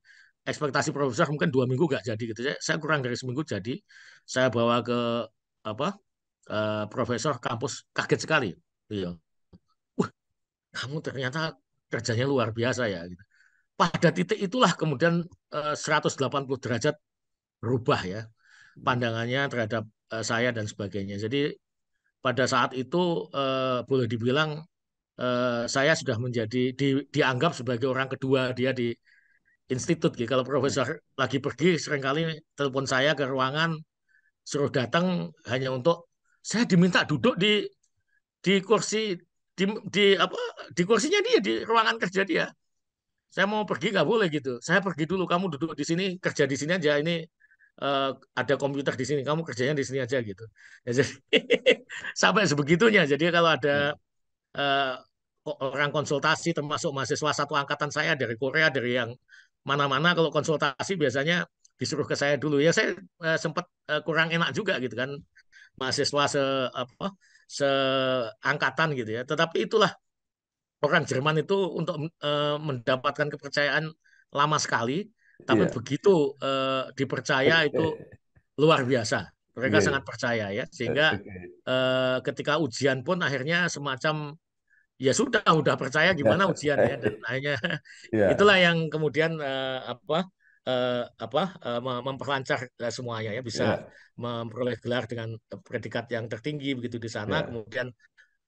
ekspektasi profesor mungkin 2 minggu nggak jadi gitu. Saya kurang dari seminggu jadi. Saya bawa ke apa profesor kampus kaget sekali. Iya. Wah, kamu ternyata kerjanya luar biasa ya. Gitu. Pada titik itulah kemudian 180 derajat berubah ya pandangannya terhadap saya dan sebagainya. Jadi pada saat itu boleh dibilang saya sudah menjadi dianggap sebagai orang kedua dia di institut gitu. Kalau profesor lagi pergi seringkali telepon saya ke ruangan suruh datang hanya untuk saya diminta duduk di kursi di, di apa di kursinya dia di ruangan kerja dia. Saya mau pergi nggak boleh gitu. Saya pergi dulu, kamu duduk di sini kerja di sini aja. Ini ada komputer di sini, kamu kerjanya di sini aja gitu. Ya, jadi sampai sebegitunya. Jadi kalau ada eh, orang konsultasi termasuk mahasiswa satu angkatan saya dari Korea, dari yang mana-mana, kalau konsultasi biasanya disuruh ke saya dulu. Ya saya sempat kurang enak juga gitu kan, mahasiswa apa seangkatan gitu ya. Tetapi itulah orang Jerman itu untuk mendapatkan kepercayaan lama sekali, tapi Iya. begitu dipercaya itu luar biasa. Mereka Iya. sangat percaya ya, sehingga Oke. ketika ujian pun akhirnya semacam ya sudah udah percaya gimana ujian ya, dan akhirnya itulah Iya. yang kemudian memperlancar semuanya ya, bisa Iya. memperoleh gelar dengan predikat yang tertinggi begitu di sana. Iya. Kemudian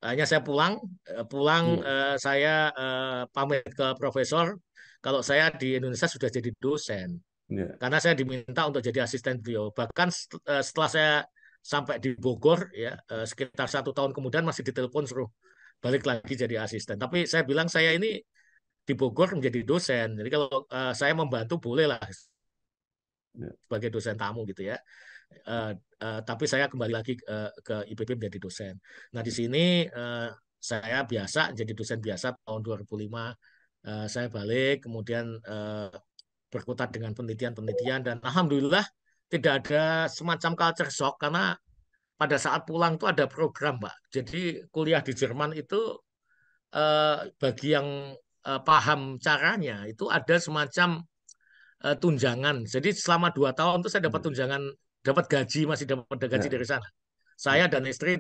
hanya saya pulang Iya. saya pamit ke profesor kalau saya di Indonesia sudah jadi dosen, Iya. karena saya diminta untuk jadi asisten beliau. Bahkan setelah saya sampai di Bogor ya, sekitar 1 tahun kemudian masih ditelepon suruh balik lagi jadi asisten. Tapi saya bilang saya ini di Bogor menjadi dosen, jadi kalau saya membantu boleh lah Iya. sebagai dosen tamu gitu ya. Eh, tapi saya kembali lagi ke IPB menjadi dosen. Nah di sini saya biasa jadi dosen biasa tahun 2005. Saya balik kemudian berkutat dengan penelitian-penelitian, dan alhamdulillah tidak ada semacam culture shock, karena pada saat pulang tuh ada program, Pak. Jadi kuliah di Jerman itu bagi yang paham caranya itu ada semacam tunjangan. Jadi selama 2 tahun tuh saya dapat Iya. tunjangan, dapat gaji, masih dapat gaji Iya. dari sana. Saya Iya. dan istri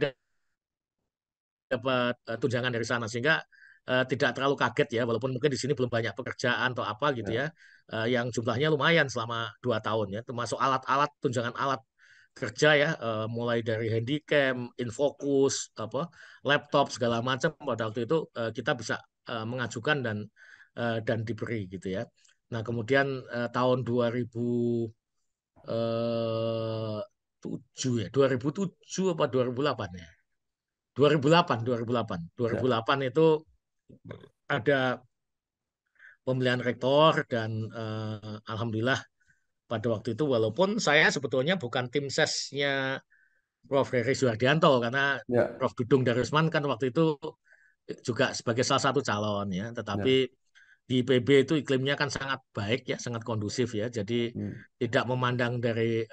dapat tunjangan dari sana, sehingga tidak terlalu kaget ya, walaupun mungkin di sini belum banyak pekerjaan atau apa gitu Iya. ya, yang jumlahnya lumayan selama 2 tahun ya, termasuk alat-alat tunjangan alat kerja ya, mulai dari handycam, infocus, apa, laptop segala macam pada waktu itu kita bisa mengajukan dan diberi gitu ya. Nah kemudian tahun 2007 ya, 2007 apa 2008 ya, 2008 2008 Iya. 2008 itu ada pemilihan rektor, dan alhamdulillah pada waktu itu, walaupun saya sebetulnya bukan tim sesnya Prof. Heri Suhardianto, karena Iya. Prof. Dudung Darusman kan waktu itu juga sebagai salah satu calon ya, tetapi Iya. di IPB itu iklimnya kan sangat baik ya, sangat kondusif ya, jadi Hmm. tidak memandang dari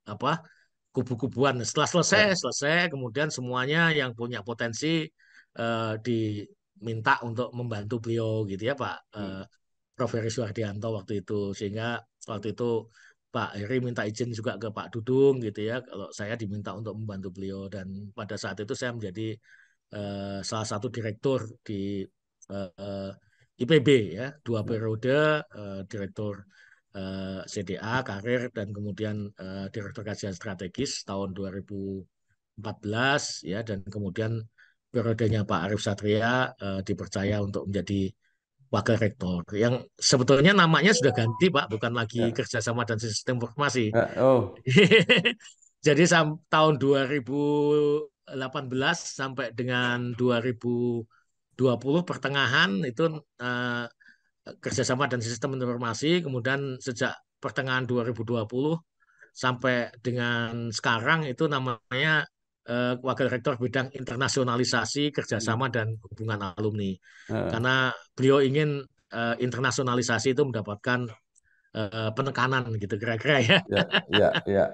apa kubu-kubuan. Setelah selesai Iya. selesai kemudian semuanya yang punya potensi diminta untuk membantu beliau gitu ya, Pak Hmm. Prof. Heri Suhardianto waktu itu, sehingga waktu itu Pak Heri minta izin juga ke Pak Dudung gitu ya, kalau saya diminta untuk membantu beliau, dan pada saat itu saya menjadi salah satu direktur di eh, IPB ya, 2 periode direktur CDA karir, dan kemudian direktur kajian strategis tahun 2014 ya, dan kemudian periodenya Pak Arief Satria dipercaya untuk menjadi wakil rektor, yang sebetulnya namanya sudah ganti Pak, bukan lagi Iya. kerjasama dan sistem informasi. Iya. Oh. Jadi tahun 2018 sampai dengan 2020 pertengahan itu eh, kerjasama dan sistem informasi. Kemudian sejak pertengahan 2020 sampai dengan sekarang itu namanya Wakil Rektor Bidang Internasionalisasi, Hmm. Kerjasama dan Hubungan Alumni. Iya. Karena beliau ingin internasionalisasi itu mendapatkan penekanan gitu kira-kira ya. Iya. Iya. Iya.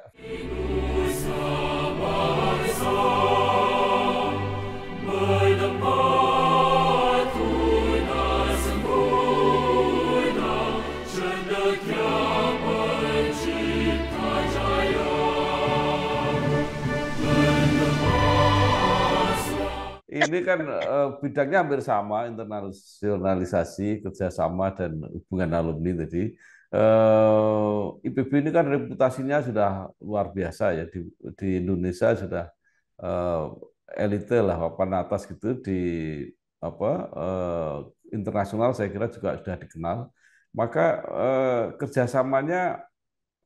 Ini kan bidangnya hampir sama, internasionalisasi, kerjasama, dan hubungan alumni tadi. IPB ini kan reputasinya sudah luar biasa ya, di Indonesia sudah eh, elite lah, papan atas gitu, di apa internasional saya kira juga sudah dikenal. Maka kerjasamanya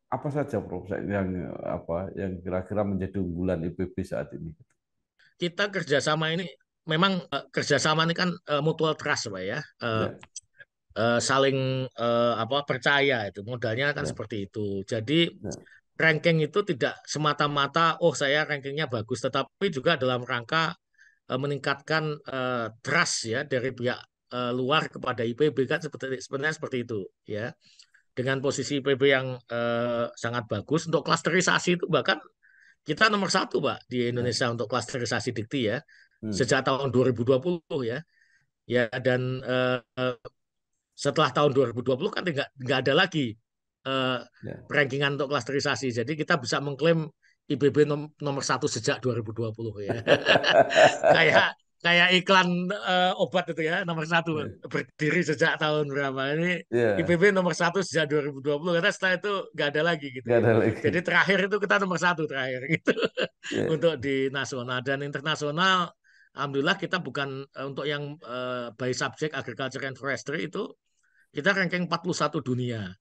apa saja, Prof, yang kira-kira menjadi unggulan IPB saat ini? Kita kerjasama ini memang kerjasama ini kan mutual trust Pak ya. Ya. Saling percaya, itu modalnya kan Ya. seperti itu. Jadi Ya. ranking itu tidak semata-mata oh saya rankingnya bagus, tetapi juga dalam rangka meningkatkan trust ya dari pihak luar kepada IPB kan sebenarnya seperti itu ya. Dengan posisi IPB yang sangat bagus untuk klasterisasi itu bahkan kita nomor satu Pak di Indonesia untuk klasterisasi dikti ya sejak tahun 2020 ya. Ya dan setelah tahun 2020 kan nggak ada lagi rankingan untuk klasterisasi. Jadi kita bisa mengklaim IPB nomor satu sejak 2020 ya. kayak kayak iklan obat itu ya nomor satu berdiri sejak tahun berapa ini IPB nomor satu sejak 2020 karena setelah itu nggak ada lagi gitu ya. Jadi terakhir itu kita nomor satu terakhir gitu untuk di nasional dan internasional. Alhamdulillah kita bukan untuk yang by subject agriculture and forestry itu kita ranking 41 dunia.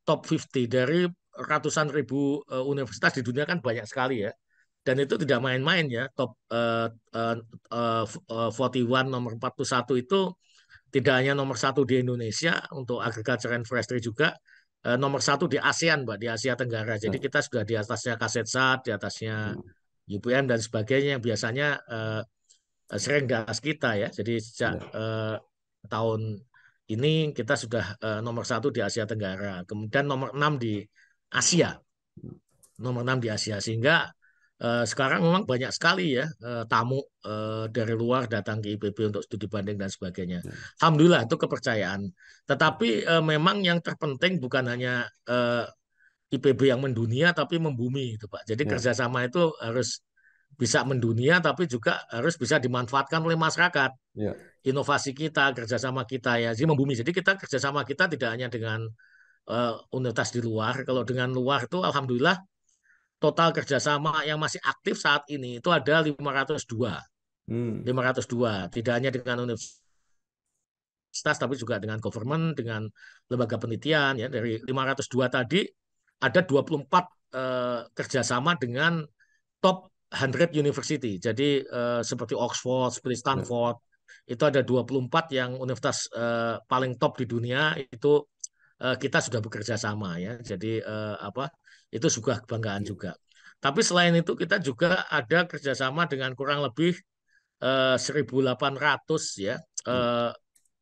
Top 50 dari ratusan ribu universitas di dunia kan banyak sekali ya. Dan itu tidak main-main ya. Top 41 nomor 41 itu tidak hanya nomor satu di Indonesia untuk agriculture and forestry juga nomor satu di ASEAN, Mbak, di Asia Tenggara. Jadi kita sudah di atasnya KSETSAT, di atasnya UPM dan sebagainya yang biasanya sering di atas kita ya. Jadi sejak tahun ini kita sudah nomor satu di Asia Tenggara. Kemudian nomor 6 di Asia. Nomor 6 di Asia. Sehingga sekarang memang banyak sekali ya tamu dari luar datang ke IPB untuk studi banding dan sebagainya. Alhamdulillah itu kepercayaan. Tetapi memang yang terpenting bukan hanya IPB yang mendunia tapi membumi itu Pak. Jadi kerjasama itu harus bisa mendunia tapi juga harus bisa dimanfaatkan oleh masyarakat. Inovasi kita, kerjasama kita ya, jadi membumi. Jadi kita kerjasama kita tidak hanya dengan universitas di luar. Kalau dengan luar itu alhamdulillah total kerjasama yang masih aktif saat ini itu ada 502. 502. Tidak hanya dengan universitas tapi juga dengan government, dengan lembaga penelitian ya. Dari 502 tadi ada 24 kerjasama dengan top 100 university. Jadi seperti Oxford, seperti Stanford, itu ada 24 yang universitas paling top di dunia itu kita sudah bekerja sama ya. Jadi itu juga kebanggaan juga. Tapi selain itu kita juga ada kerjasama dengan kurang lebih 1.800 ya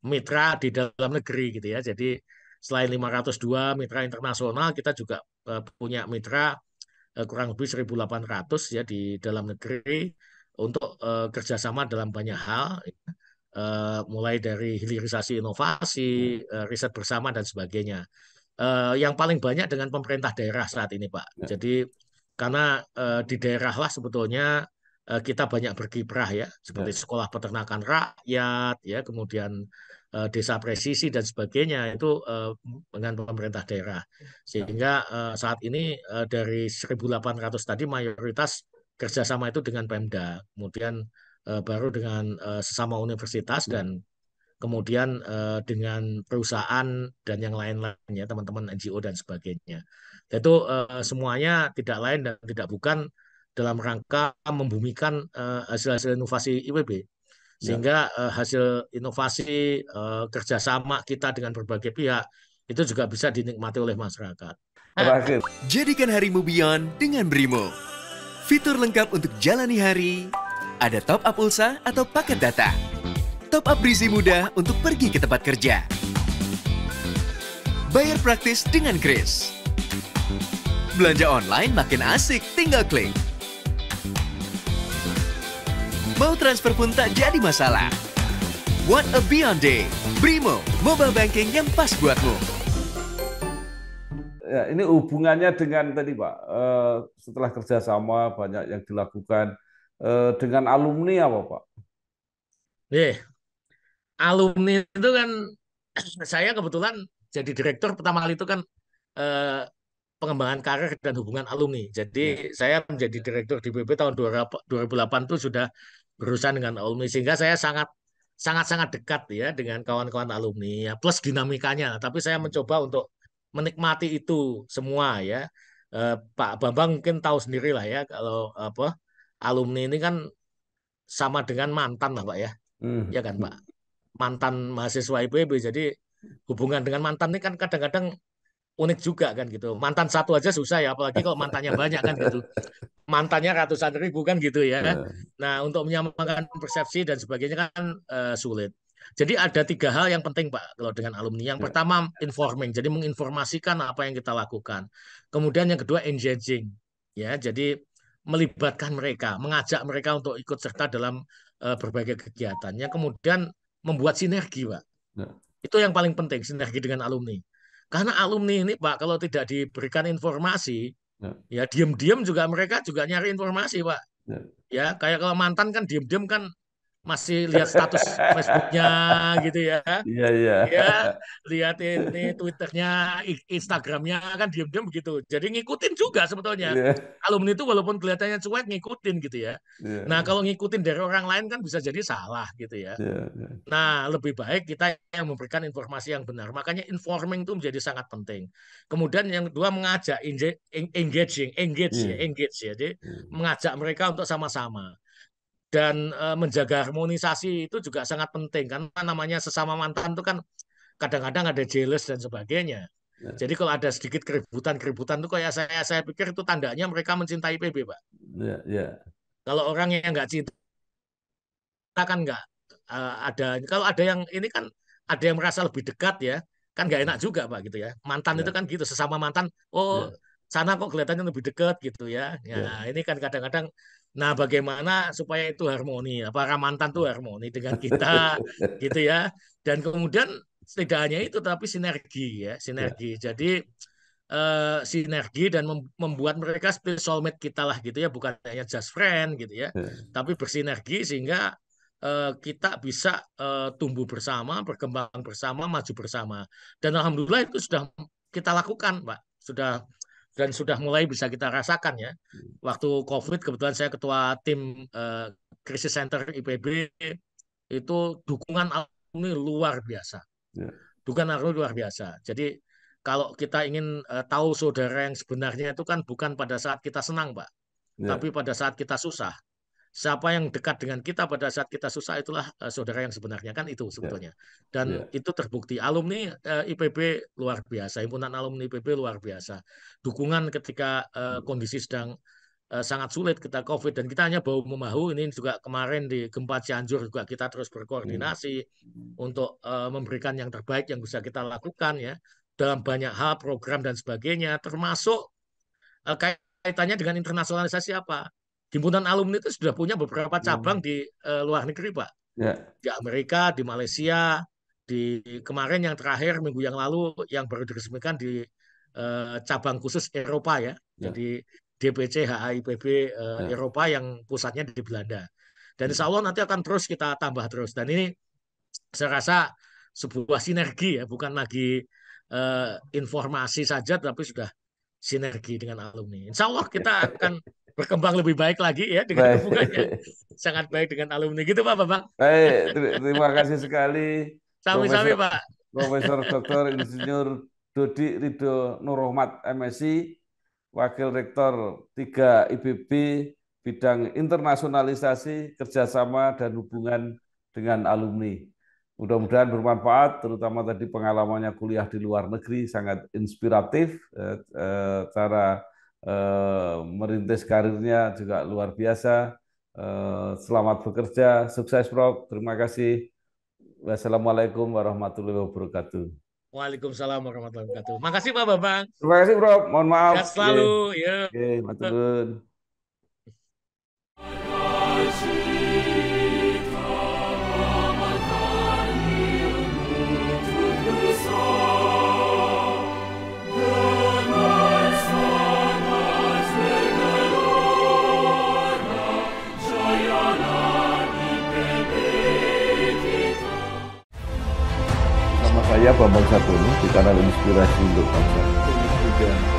mitra di dalam negeri gitu ya. Jadi selain 502 mitra internasional, kita juga punya mitra kurang lebih 1.800 ya di dalam negeri untuk kerjasama dalam banyak hal, mulai dari hilirisasi inovasi, riset bersama dan sebagainya. Yang paling banyak dengan pemerintah daerah saat ini, Pak. Jadi karena di daerah lah sebetulnya kita banyak berkiprah ya, seperti sekolah peternakan rakyat, ya, kemudian desa presisi dan sebagainya itu dengan pemerintah daerah. Sehingga saat ini dari 1.800 tadi mayoritas kerjasama itu dengan Pemda, kemudian baru dengan sesama universitas dan kemudian dengan perusahaan dan yang lain-lainnya, teman-teman NGO dan sebagainya. Itu semuanya tidak lain dan tidak bukan dalam rangka membumikan hasil-hasil inovasi IPB. Sehingga hasil inovasi kerjasama kita dengan berbagai pihak itu juga bisa dinikmati oleh masyarakat. Terakhir. Jadikan harimu Beyond dengan Brimo. Fitur lengkap untuk jalani hari, ada top up pulsa atau paket data. Top up berisi mudah untuk pergi ke tempat kerja. Bayar praktis dengan Kris. Belanja online makin asik, tinggal klik. Mau transfer pun tak jadi masalah. What a Beyond Day. Brimo, mobile banking yang pas buatmu. Ya, ini hubungannya dengan tadi Pak, setelah kerjasama banyak yang dilakukan dengan alumni apa Pak? Alumni itu kan saya kebetulan jadi direktur pertama kali itu kan pengembangan karir dan hubungan alumni. Jadi saya menjadi direktur di BB tahun 2008 itu sudah berurusan dengan alumni sehingga saya sangat dekat ya dengan kawan-kawan alumni ya, plus dinamikanya. Tapi saya mencoba untuk menikmati itu semua ya. Pak Bambang mungkin tahu sendiri lah ya kalau alumni ini kan sama dengan mantan lah Pak ya. Ya kan Pak. Mantan mahasiswa IPB. Jadi hubungan dengan mantan ini kan kadang-kadang unik juga kan gitu. Mantan satu aja susah ya, apalagi kalau mantannya banyak kan gitu. Mantannya ratusan ribu kan gitu ya. Ya, Nah, untuk menyamakan persepsi dan sebagainya kan sulit. Jadi ada 3 hal yang penting Pak kalau dengan alumni. Yang ya, pertama informing, jadi menginformasikan apa yang kita lakukan. Kemudian yang kedua engaging, ya. Jadi melibatkan mereka, mengajak mereka untuk ikut serta dalam berbagai kegiatan. Yang kemudian membuat sinergi Pak. ya, Itu yang paling penting, sinergi dengan alumni. Karena alumni ini Pak, kalau tidak diberikan informasi, ya, ya diam-diam juga mereka juga nyari informasi Pak. ya. Ya kayak kalau mantan kan diam-diam kan masih lihat status Facebooknya gitu ya. Iya, iya. Ya, lihat ini Twitternya, Instagramnya kan diam-diam begitu. Jadi ngikutin juga sebetulnya. Iya, Alumni itu walaupun kelihatannya cuek ngikutin gitu ya. Nah iya, kalau ngikutin dari orang lain kan bisa jadi salah gitu ya. iya, iya. Nah, lebih baik kita yang memberikan informasi yang benar. Makanya informing itu menjadi sangat penting. Kemudian yang kedua mengajak Iya, engage ya. Jadi iya. mengajak mereka untuk sama-sama dan menjaga harmonisasi itu juga sangat penting karena namanya sesama mantan itu kan kadang-kadang ada jealous dan sebagainya. Ya, Jadi kalau ada sedikit keributan itu kayak saya pikir itu tandanya mereka mencintai PB, Pak. iya, iya. Kalau orang yang nggak cinta kan nggak ada. Kalau ada yang ini kan ada yang merasa lebih dekat ya, kan nggak enak juga Pak gitu ya. Mantan itu Ya, kan gitu sesama mantan, oh ya, sana kok kelihatannya lebih dekat gitu ya. Ya ya. ini kan kadang-kadang, nah bagaimana supaya itu harmoni, para mantan itu harmoni dengan kita gitu ya. Dan kemudian tidak hanya itu tapi sinergi ya, Ya, sinergi. Jadi sinergi dan membuat mereka seperti soulmate kita lah gitu ya, bukan hanya just friend gitu ya, ya, tapi bersinergi sehingga kita bisa tumbuh bersama, berkembang bersama, maju bersama. Dan alhamdulillah itu sudah kita lakukan, Pak. Sudah mulai bisa kita rasakan ya. Waktu COVID kebetulan saya ketua tim krisis center IPB, itu dukungan alumni luar biasa. ya, Dukungan alumni luar biasa. Jadi kalau kita ingin tahu saudara yang sebenarnya itu kan bukan pada saat kita senang, Pak, ya, tapi pada saat kita susah. Siapa yang dekat dengan kita pada saat kita susah itulah saudara yang sebenarnya kan itu ya, sebetulnya. Dan ya. itu terbukti. Alumni IPB luar biasa, himpunan alumni IPB luar biasa. Dukungan ketika kondisi sedang sangat sulit kita COVID dan kita hanya bahu membahu. Ini juga kemarin di gempa Cianjur juga kita terus berkoordinasi untuk memberikan yang terbaik yang bisa kita lakukan ya dalam banyak hal, program dan sebagainya, termasuk kaitannya dengan internasionalisasi apa. Himpunan alumni itu sudah punya beberapa cabang di luar negeri, Pak. Ya, Di Amerika, di Malaysia, di kemarin yang terakhir minggu yang lalu yang baru diresmikan di cabang khusus Eropa ya. ya, Jadi DPC HAIPB ya. Eropa yang pusatnya di Belanda. Dan insya Allah nanti akan terus kita tambah terus. Dan ini saya rasa sebuah sinergi ya, bukan lagi informasi saja, tapi sudah sinergi dengan alumni. Insya Allah kita akan berkembang lebih baik lagi ya dengan Baik. hubungannya sangat baik dengan alumni gitu Pak Bambang. Baik, terima kasih sekali Sami-sami Pak. Profesor Dr. Insinyur Dodi Ridho Nurrohmat MSI, Wakil Rektor 3 IPB bidang internasionalisasi, kerjasama dan hubungan dengan alumni. Mudah-mudahan bermanfaat, terutama tadi pengalamannya kuliah di luar negeri sangat inspiratif, cara merintis karirnya juga luar biasa. Selamat bekerja, sukses Prof. Terima kasih. Wassalamualaikum warahmatullahi wabarakatuh. Waalaikumsalam warahmatullahi wabarakatuh. Makasih Pak Bambang. Terima kasih Prof. Mohon maaf. Sehat selalu. Ya. Oke, matur nuwun. Saya Bambang Satono di kanal Inspirasi untuk Bangsa.